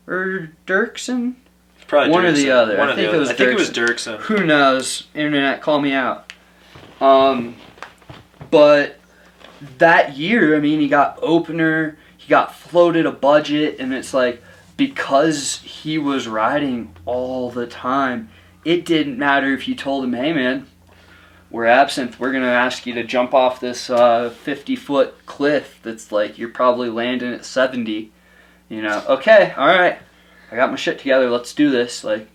or Dirksen. Probably one Dirksen. Or the other. I think it was Dirksen. Who knows? Internet, call me out. But that year, I mean, he got opener, he got floated a budget, and it's like, because he was riding all the time, it didn't matter if you told him, hey man, we're absinthe, we're going to ask you to jump off this 50-foot cliff that's like, you're probably landing at 70. You know, okay, alright, I got my shit together, let's do this. Like,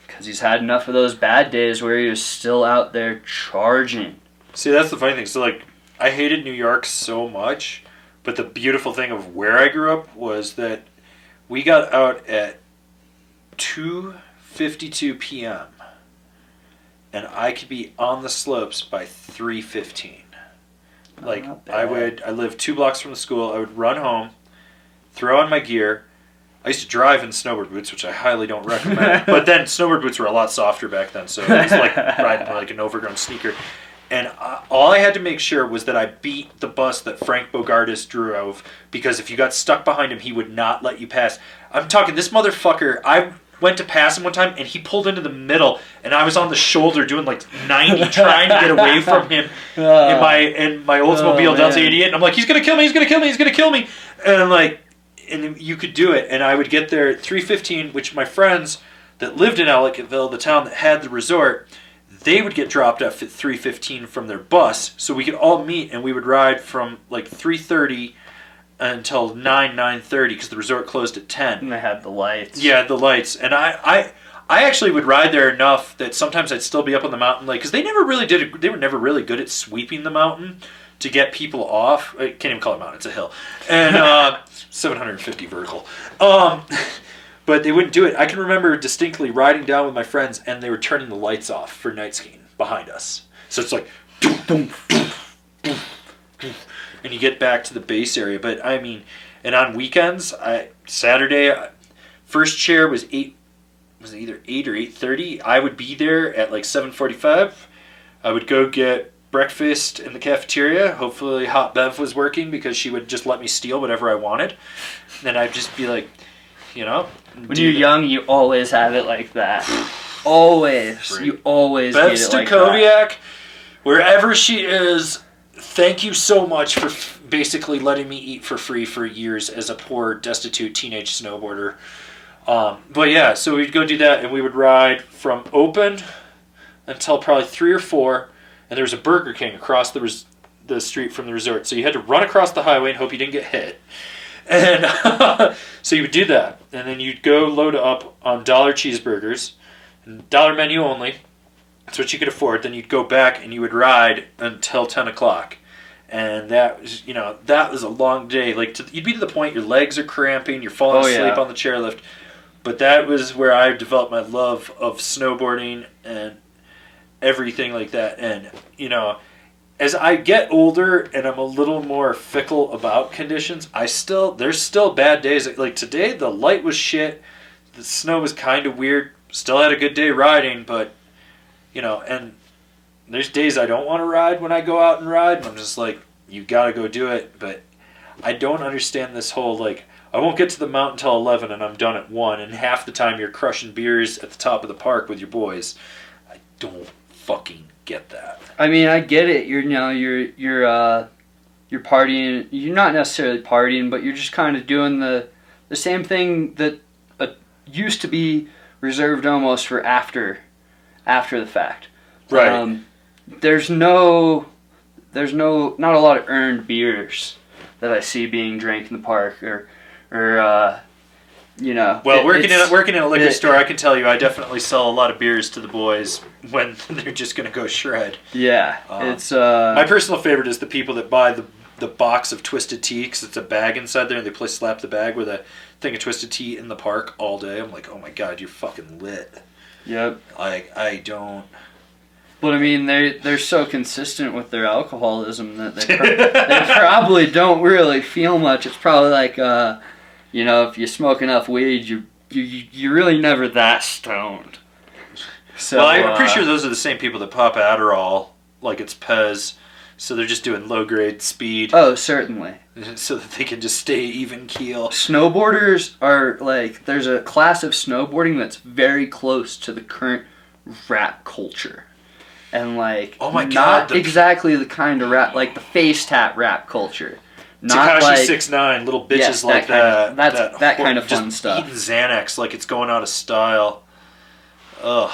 because he's had enough of those bad days where he was still out there charging. See, that's the funny thing. So, like, I hated New York so much, but the beautiful thing of where I grew up was that we got out at 2:52 p.m. and I could be on the slopes by 3:15. Like, I lived 2 blocks from the school. I would run home, throw on my gear. I used to drive in snowboard boots, which I highly don't recommend. But then snowboard boots were a lot softer back then, so it was like riding like an overgrown sneaker. And all I had to make sure was that I beat the bus that Frank Bogardus drove, because if you got stuck behind him, he would not let you pass. I'm talking, this motherfucker, I went to pass him one time, and he pulled into the middle, and I was on the shoulder doing like 90, trying to get away from him in my Oldsmobile Delta 88. And I'm like, he's going to kill me, he's going to kill me, he's going to kill me. And I'm like, and you could do it. And I would get there at 3:15, which my friends that lived in Ellicottville, the town that had the resort, they would get dropped off at 3:15 from their bus, so we could all meet, and we would ride from like 3:30 until 9:30 because the resort closed at 10. And they had the lights. Yeah, the lights. And I actually would ride there enough that sometimes I'd still be up on the mountain, like, because they never really did it. They were never really good at sweeping the mountain to get people off. I can't even call it a mountain; it's a hill, and 750 vertical. But they wouldn't do it. I can remember distinctly riding down with my friends, and they were turning the lights off for night skiing behind us. So it's like, and you get back to the base area. But I mean, and on weekends, Saturday, first chair was either 8 or 8:30. I would be there at like 7:45. I would go get breakfast in the cafeteria. Hopefully Hot Bev was working because she would just let me steal whatever I wanted. Then I'd just be like, you know. When you're young, you always have it like that. Always. Free. You always Bev get it like Stakoviak, that. wherever she is, thank you so much for basically letting me eat for free for years as a poor, destitute teenage snowboarder. But yeah, so we'd go do that, and we would ride from open until probably 3 or 4, and there was a Burger King across the street from the resort, so you had to run across the highway and hope you didn't get hit. And so you would do that, and then you'd go load up on $1 cheeseburgers, $1 menu only. That's what you could afford. Then you'd go back and you would ride until 10 o'clock. And that was, that was a long day. Like, you'd be to the point your legs are cramping, you're falling asleep on the chairlift. But that was where I developed my love of snowboarding and everything like that. And, as I get older and I'm a little more fickle about conditions, there's still bad days. Like today, the light was shit. The snow was kind of weird. Still had a good day riding, but, and there's days I don't want to ride when I go out and ride. And I'm just like, you got to go do it. But I don't understand this whole, like, I won't get to the mountain till 11 and I'm done at 1. And half the time you're crushing beers at the top of the park with your boys. I don't fucking get that. I mean, I get it. You're partying. You're not necessarily partying, but you're just kind of doing the same thing that used to be reserved almost for after the fact. Right. There's not a lot of earned beers that I see being drank in the park or. Well, working in a liquor store, I can tell you, I definitely sell a lot of beers to the boys when they're just going to go shred. Yeah, it's my personal favorite is the people that buy the box of Twisted Tea because it's a bag inside there, and they slap the bag with a thing of Twisted Tea in the park all day. I'm like, oh my god, you're fucking lit. Yep. I don't. But I mean, they're so consistent with their alcoholism that they probably don't really feel much. It's probably like if you smoke enough weed, you're really never that stoned. So, well, I'm pretty sure those are the same people that pop Adderall like it's Pez, so they're just doing low-grade speed. Oh, certainly. So that they can just stay even keel. Snowboarders are like, there's a class of snowboarding that's very close to the current rap culture. And like, oh my god, not exactly the kind of rap, like the face tat rap culture. Not Tekashi 6ix9ine, little bitches like that. That kind of fun stuff. Eating Xanax like it's going out of style. Ugh,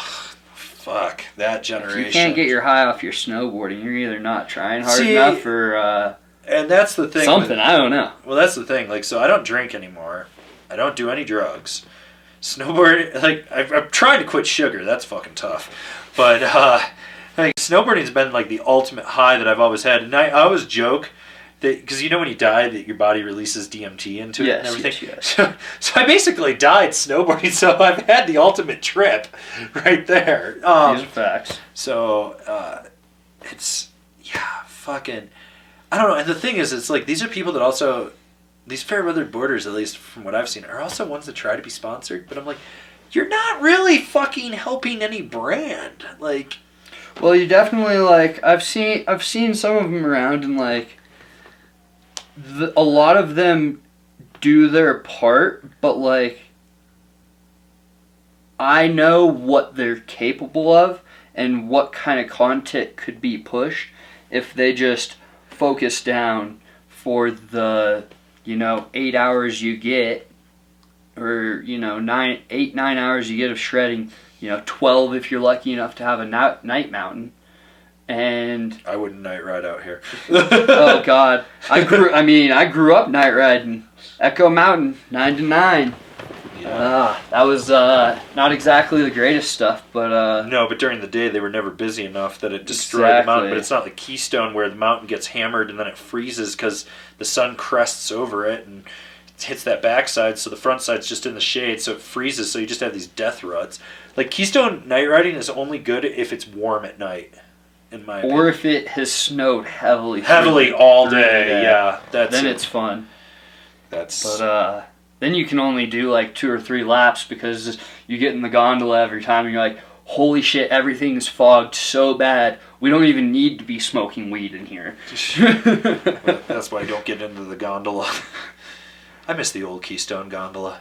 fuck that generation. If you can't get your high off your snowboarding, you're either not trying hard enough or and that's the thing. Something I don't know. Well, that's the thing. Like, so I don't drink anymore. I don't do any drugs. Snowboarding, like I'm trying to quit sugar. That's fucking tough. But like snowboarding's been like the ultimate high that I've always had, and I always joke. Because when you die, that your body releases DMT into it and everything. Yes. So I basically died snowboarding, so I've had the ultimate trip right there. These are facts. So it's, fucking, I don't know. And the thing is, it's like, these are people that also, these fair weathered boarders, at least from what I've seen, are also ones that try to be sponsored. But I'm like, you're not really fucking helping any brand. Like, well, you definitely, like, I've seen some of them around, and like, a lot of them do their part, but like, I know what they're capable of and what kind of content could be pushed if they just focus down for the 8 hours you get, or 9 hours you get of shredding, 12 if you're lucky enough to have a night mountain. And I wouldn't night ride out here. oh God, I grew up night riding Echo Mountain 9 to 9. Yeah. That was not exactly the greatest stuff, but no, but during the day they were never busy enough that it destroyed the mountain. But it's not like Keystone where the mountain gets hammered and then it freezes because the sun crests over it and hits that backside, so the front side's just in the shade, so it freezes, so you just have these death ruts. Like, Keystone night riding is only good if it's warm at night, in my opinion. Or if it has snowed heavily all day, yeah. Then it's fun. But then you can only do like 2 or 3 laps because you get in the gondola every time and you're like, holy shit, everything's fogged so bad. We don't even need to be smoking weed in here. That's why I don't get into the gondola. I miss the old Keystone gondola.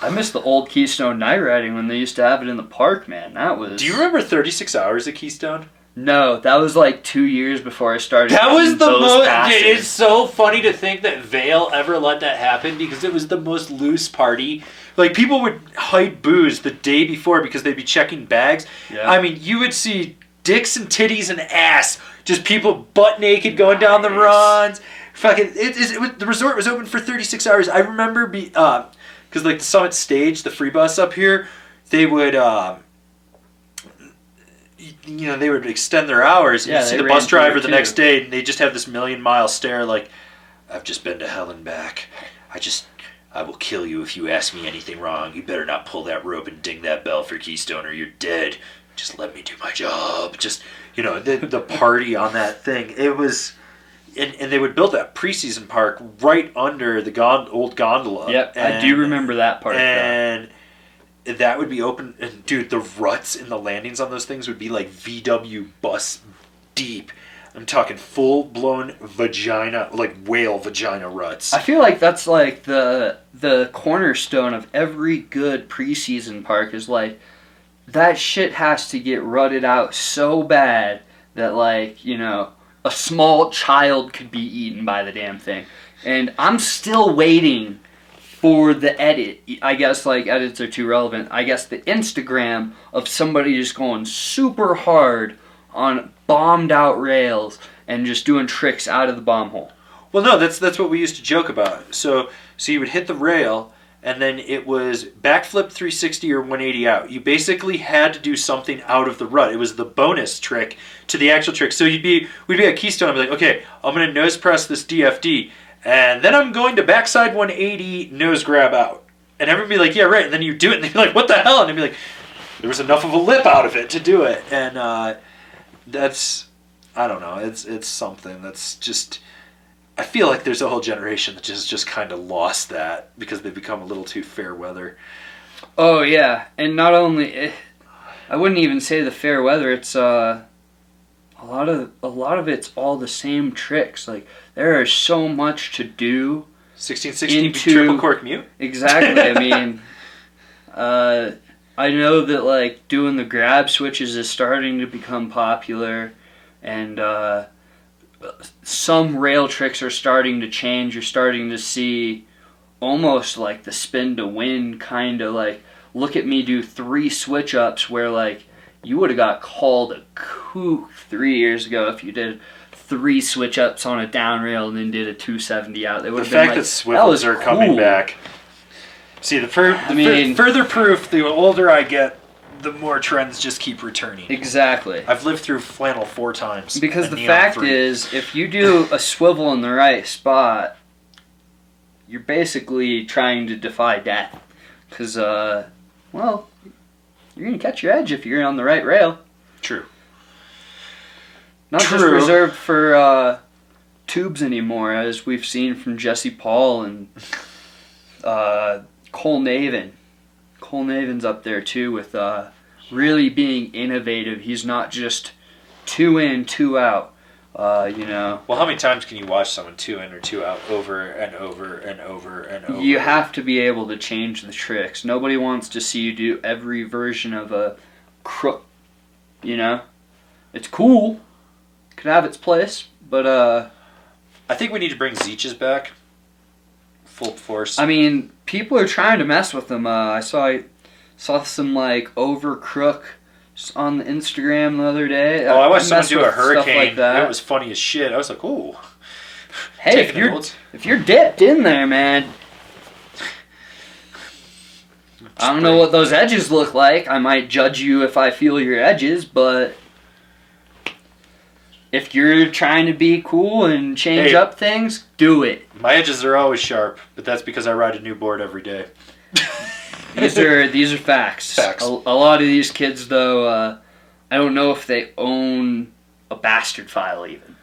I miss the old Keystone night riding when they used to have it in the park, man. That was... Do you remember 36 Hours at Keystone? No, that was like 2 years before I started. That was the most... It's so funny to think that Vail ever let that happen because it was the most loose party. Like, people would hide booze the day before because they'd be checking bags. Yeah. I mean, you would see dicks and titties and ass. Just people butt naked going down the runs. Fucking, the resort was open for 36 hours. I remember because like the Summit stage, the free bus up here, they would they would extend their hours. And you'd see the bus driver the next day, and they just have this 1,000,000-mile stare, like, I've just been to hell and back. I will kill you if you ask me anything wrong. You better not pull that rope and ding that bell for Keystone, or you're dead. Just let me do my job. Just the party on that thing. It was. And they would build that preseason park right under the old gondola. Yep, I do remember that part. And that would be open. And, dude, the ruts in the landings on those things would be like VW bus deep. I'm talking full-blown vagina, like whale vagina ruts. I feel like that's like the cornerstone of every good preseason park is like, that shit has to get rutted out so bad that, like, a small child could be eaten by the damn thing. And I'm still waiting for the edit. I guess, like, edits are too relevant. I guess the Instagram of somebody just going super hard on bombed out rails and just doing tricks out of the bomb hole. Well, no, that's what we used to joke about. So you would hit the rail, and then it was backflip 360 or 180 out. You basically had to do something out of the rut. It was the bonus trick to the actual trick. So we'd be at Keystone and be like, okay, I'm going to nose press this DFD, and then I'm going to backside 180 nose grab out. And everyone would be like, yeah, right. And then you do it, and they'd be like, what the hell? And they'd be like, there was enough of a lip out of it to do it. And that's, I don't know, it's something that's just... I feel like there's a whole generation that just kind of lost that because they've become a little too fair weather. Oh yeah, and not only I wouldn't even say the fair weather. It's a lot of it's all the same tricks. Like, there is so much to do. 1660 triple cork mute. Exactly. I mean, I know that like doing the grab switches is starting to become popular, and some rail tricks are starting to change. You're starting to see almost like the spin to win kind of like, look at me do 3 switch ups where like you would have got called a kook 3 years ago if you did 3 switch ups on a down rail and then did a 270 out. They would have been like, that swivels are coming back. See, further proof, the older I get, the more trends just keep returning. Exactly. I've lived through flannel 4 times. Because the fact is, if you do a swivel in the right spot, you're basically trying to defy death. Because, well, you're going to catch your edge if you're on the right rail. True. Not just reserved for tubes anymore, as we've seen from Jesse Paul and Cole Navin. Cole Navin's up there too with really being innovative. He's not just 2 in, 2 out. Well, how many times can you watch someone 2 in or 2 out over and over and over and over? You have to be able to change the tricks. Nobody wants to see you do every version of a crook. It's cool. Could have its place, but I think we need to bring Zeech's back full force. I mean, people are trying to mess with them. I saw some like over crook on the Instagram the other day. I watched someone do a hurricane. Like that. It was funny as shit. I was like, ooh. Hey, if you're dipped in there, man. I don't know what those edges look like. I might judge you if I feel your edges, but if you're trying to be cool and change up things, do it. My edges are always sharp, but that's because I ride a new board every day. These are facts. Facts. A lot of these kids, though, I don't know if they own a bastard file even.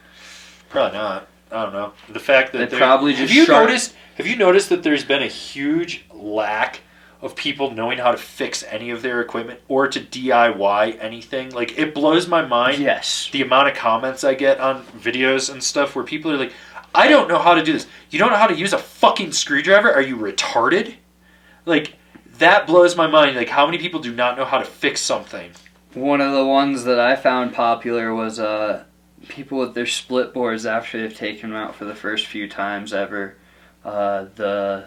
Probably not. I don't know. The fact that they probably just have you noticed that there's been a huge lack of people knowing how to fix any of their equipment or to DIY anything? Like, it blows my mind. Yes. The amount of comments I get on videos and stuff where people are like, I don't know how to do this. You don't know how to use a fucking screwdriver? Are you retarded? Like, that blows my mind. Like, how many people do not know how to fix something? One of the ones that I found popular was people with their split boards after they've taken them out for the first few times ever. The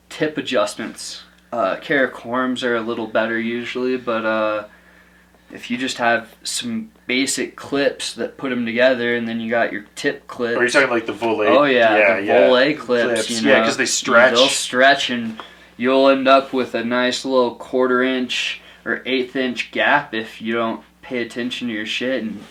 tip adjustments. Caracorms are a little better usually, but if you just have some basic clips that put them together, and then you got your tip clips. Or are you talking like the volet? Oh yeah, the volet clips. You know, yeah, because they stretch. They'll stretch, and you'll end up with a nice little 1/4 inch or 1/8 inch gap if you don't pay attention to your shit and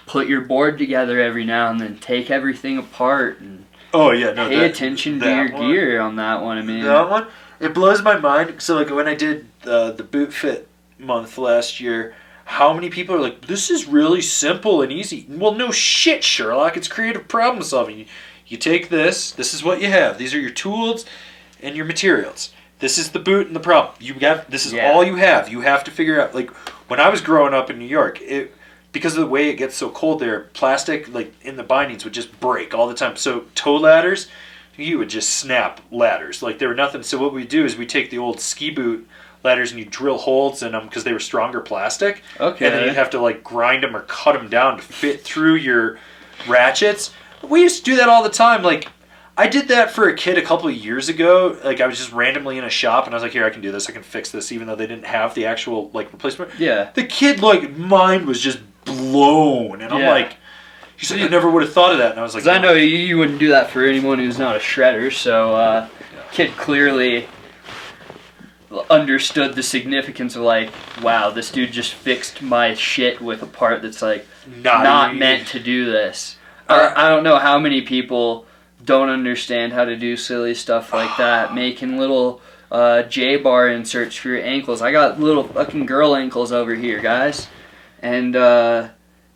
put your board together every now and then. Take everything apart and pay attention to your gear on that one. I mean, that one. It blows my mind. So, like, when I did the boot fit month last year, how many people are like, this is really simple and easy. Well, no shit, Sherlock. It's creative problem solving. You take this. This is what you have. These are your tools and your materials. This is the boot and the problem. This is all you have. You have to figure out. Like, when I was growing up in New York, because of the way it gets so cold there, plastic, like, in the bindings would just break all the time. So, toe ladders, you would just snap ladders like they were nothing. So what we do is we take the old ski boot ladders and you drill holes in them because they were stronger plastic. Okay. And then you'd have to like grind them or cut them down to fit through your ratchets. We used to do that all the time. Like, I did that for a kid a couple of years ago. Like, I was just randomly in a shop and I was like, here, I can do this. I can fix this, even though they didn't have the actual like replacement. Yeah. The kid, like, mind was just blown. And I'm like, he said, you never would have thought of that. And I was like, I know you wouldn't do that for anyone who's not a shredder, so kid clearly understood the significance of, like, wow, this dude just fixed my shit with a part that's, like, not meant to do this. I don't know how many people don't understand how to do silly stuff like that, making little J-bar inserts for your ankles. I got little fucking girl ankles over here, guys. And, I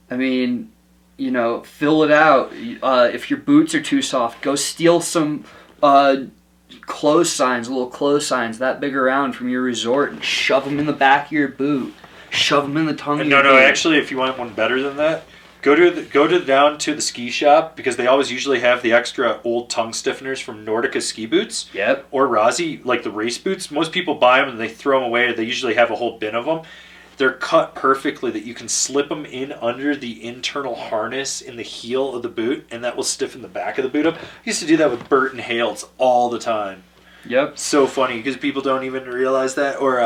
mean, you know, fill it out. If your boots are too soft, go steal some clothes signs, little clothes signs that big around from your resort, and shove them in the back of your boot. Shove them in the tongue of your boot. No, actually, if you want one better than that, go down to the ski shop, because they always usually have the extra old tongue stiffeners from Nordica ski boots. Yep. Or Rossi, like the race boots. Most people buy them and they throw them away. They usually have a whole bin of them. They're cut perfectly that you can slip them in under the internal harness in the heel of the boot, and that will stiffen the back of the boot up. I used to do that with Burton Hales all the time. Yep. So funny, because people don't even realize that. Or,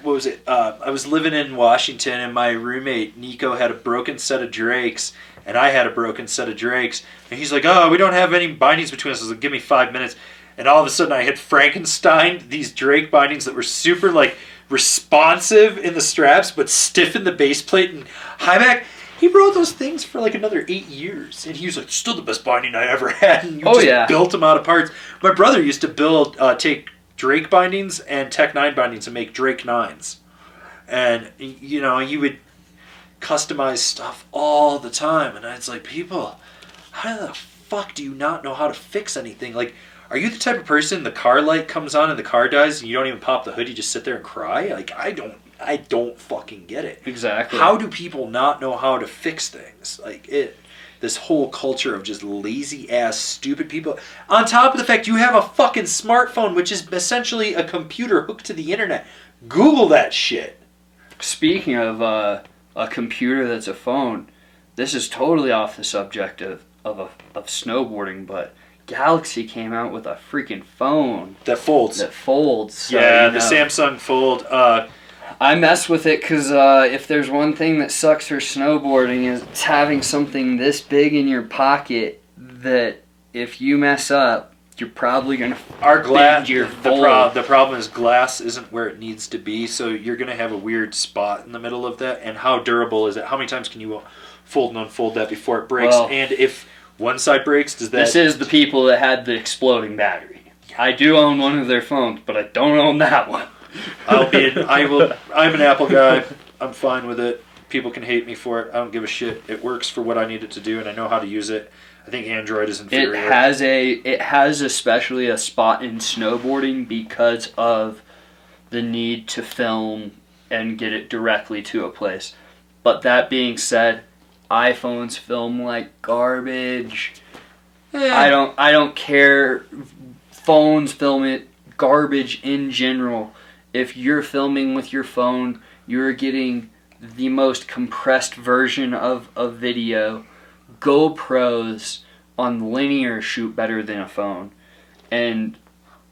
what was it? I was living in Washington, and my roommate, Nico, had a broken set of Drakes, and I had a broken set of Drakes. And he's like, we don't have any bindings between us. I was like, give me 5 minutes. And all of a sudden, I had Frankenstein these Drake bindings that were super, like, responsive in the straps, but stiff in the base plate and high back. He rode those things for like another 8 years, and he was like, still the best binding I ever had. And you built them out of parts. My brother used to take Drake bindings and Tech 9 bindings and make Drake 9s. And, you know, he would customize stuff all the time. And it's like, people, how the fuck do you not know how to fix anything? Like, are you the type of person, the car light comes on and the car dies and you don't even pop the hood, you just sit there and cry? Like, I don't fucking get it. Exactly. How do people not know how to fix things? Like, this whole culture of just lazy ass stupid people. On top of the fact you have a fucking smartphone, which is essentially a computer hooked to the internet. Google that shit. Speaking of a computer that's a phone, this is totally off the subject of snowboarding, but Galaxy came out with a freaking phone that folds. So, yeah, the Samsung Fold. I mess with it because if there's one thing that sucks for snowboarding is it's having something this big in your pocket that if you mess up, you're probably going to bend your fold. The problem is glass isn't where it needs to be, so you're going to have a weird spot in the middle of that. And how durable is it? How many times can you fold and unfold that before it breaks? Well, and if one side breaks, does that... This is the people that had the exploding battery. I do own one of their phones, but I don't own that one. I'm an Apple guy. I'm fine with it. People can hate me for it. I don't give a shit. It works for what I need it to do, and I know how to use it. I think Android is inferior. It has especially a spot in snowboarding because of the need to film and get it directly to a place. But that being said, iPhones film like garbage. I don't care. Phones film it garbage in general. If you're filming with your phone, you're getting the most compressed version of a video. GoPros on linear shoot better than a phone. And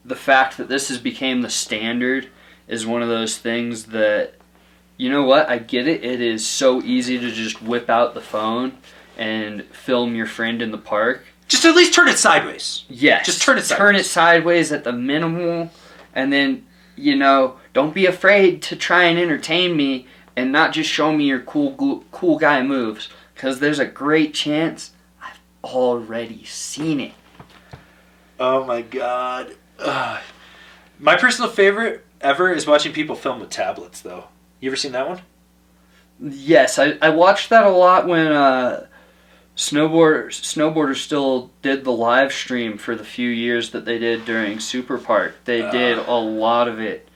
the fact that this has become the standard is one of those things that, you know what, I get it. It is so easy to just whip out the phone and film your friend in the park. Just at least turn it sideways. Yes. Just turn it sideways. Turn it sideways at the minimal, and then, don't be afraid to try and entertain me and not just show me your cool guy moves, because there's a great chance I've already seen it. Oh my god. My personal favorite ever is watching people film with tablets, though. You ever seen that one? Yes, I watched that a lot when Snowboarder still did the live stream for the few years that they did during Super Park. They did a lot of it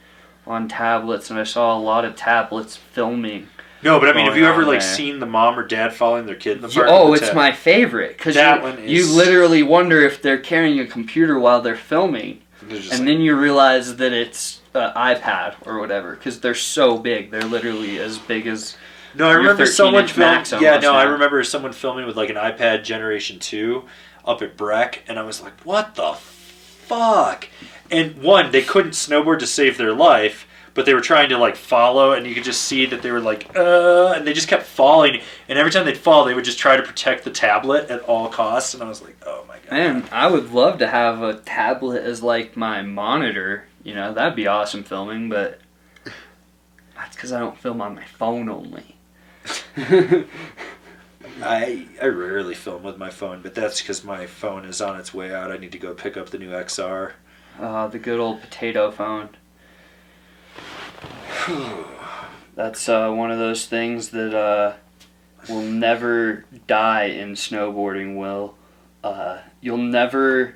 on tablets, and I saw a lot of tablets filming. No, but I mean, have you ever seen the mom or dad following their kid in the park? Oh, it's my favorite, because you literally wonder if they're carrying a computer while they're filming, and then you realize that it's an iPad or whatever, because they're so big. They're literally as big as... No, I remember someone filming. Yeah, no, I remember someone filming with like an iPad Generation 2 up at Breck, and I was like, "What the fuck?" And one, they couldn't snowboard to save their life, but they were trying to like follow, and you could just see that they were like, and they just kept falling. And every time they'd fall, they would just try to protect the tablet at all costs. And I was like, "Oh my god!" Man, I would love to have a tablet as like my monitor. That'd be awesome filming, but that's because I don't film on my phone only. I rarely film with my phone, but that's because my phone is on its way out. I need to go pick up the new XR. The good old potato phone. That's one of those things that will never die in snowboarding, Will. You'll never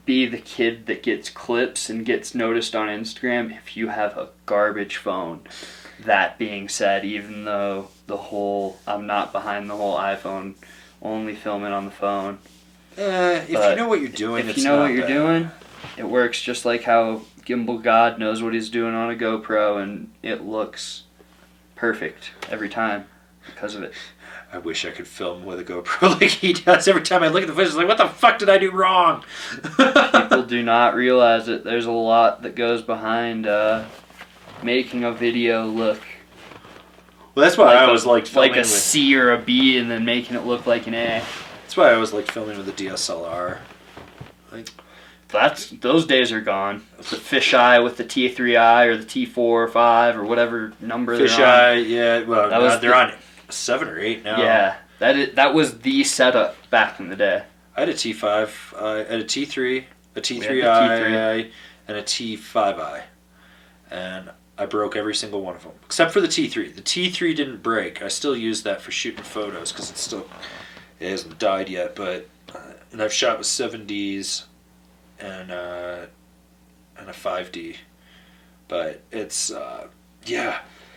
be the kid that gets clips and gets noticed on Instagram if you have a garbage phone. That being said, even though I'm not behind the whole iPhone, only filming on the phone. If you know what you're doing, if you know what you're doing, it works just like how Gimbal God knows what he's doing on a GoPro, and it looks perfect every time because of it. I wish I could film with a GoPro like he does. Every time I look at the footage, it's like, what the fuck did I do wrong? People do not realize that there's a lot that goes behind making a video look. Well, that's why I always liked filming like a C or a B, and then making it look like an A. That's why I always liked filming with a DSLR. Those days are gone. The fisheye with the T3i or the T4 or 5 or whatever number they're on. Fisheye, yeah. Well, they're on 7 or 8 now. Yeah, that was the setup back in the day. I had a T5, I had a T3, a T3i, and a T5i. And I broke every single one of them, except for the T3. The T3 didn't break. I still use that for shooting photos because it hasn't died yet. But and I've shot with 7Ds and a 5D. But it's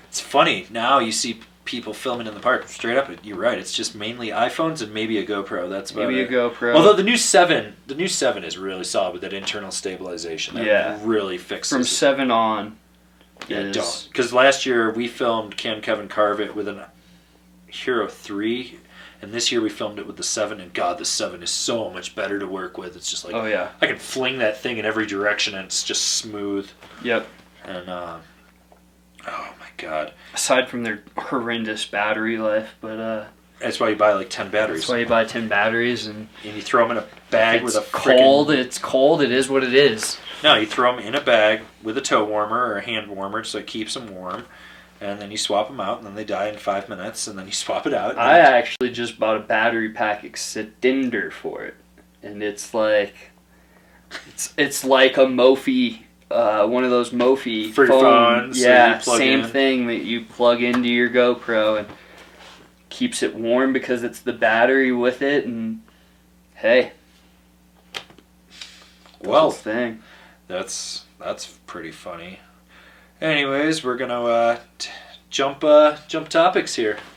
it's funny now. You see people filming in the park. Straight up, you're right. It's just mainly iPhones and maybe a GoPro. That's about maybe it. A GoPro. Although the new 7 is really solid with that internal stabilization. That really fixes from 7 on. Yeah, don't. Because last year we filmed Kevin Carvett with Hero 3, and this year we filmed it with the 7, and God, the 7 is so much better to work with. It's just like, Oh yeah. I can fling that thing in every direction and it's just smooth. Yep. And oh my God. Aside from their horrendous battery life, but That's why you buy like 10 batteries. that's why you buy 10 batteries, and And you throw them in a bag with a cold. It's cold. It is what it is. No, you throw them in a bag with a toe warmer or a hand warmer so it keeps them warm. And then you swap them out, and then they die in 5 minutes, and then you swap it out. I actually just bought a battery pack extender for it, and it's like a Mophie, one of those Mophie for your phones. Yeah, so same thing that you plug into your GoPro and keeps it warm because it's the battery with it. And hey, Well, thing. That's pretty funny. Anyways, we're gonna jump topics here.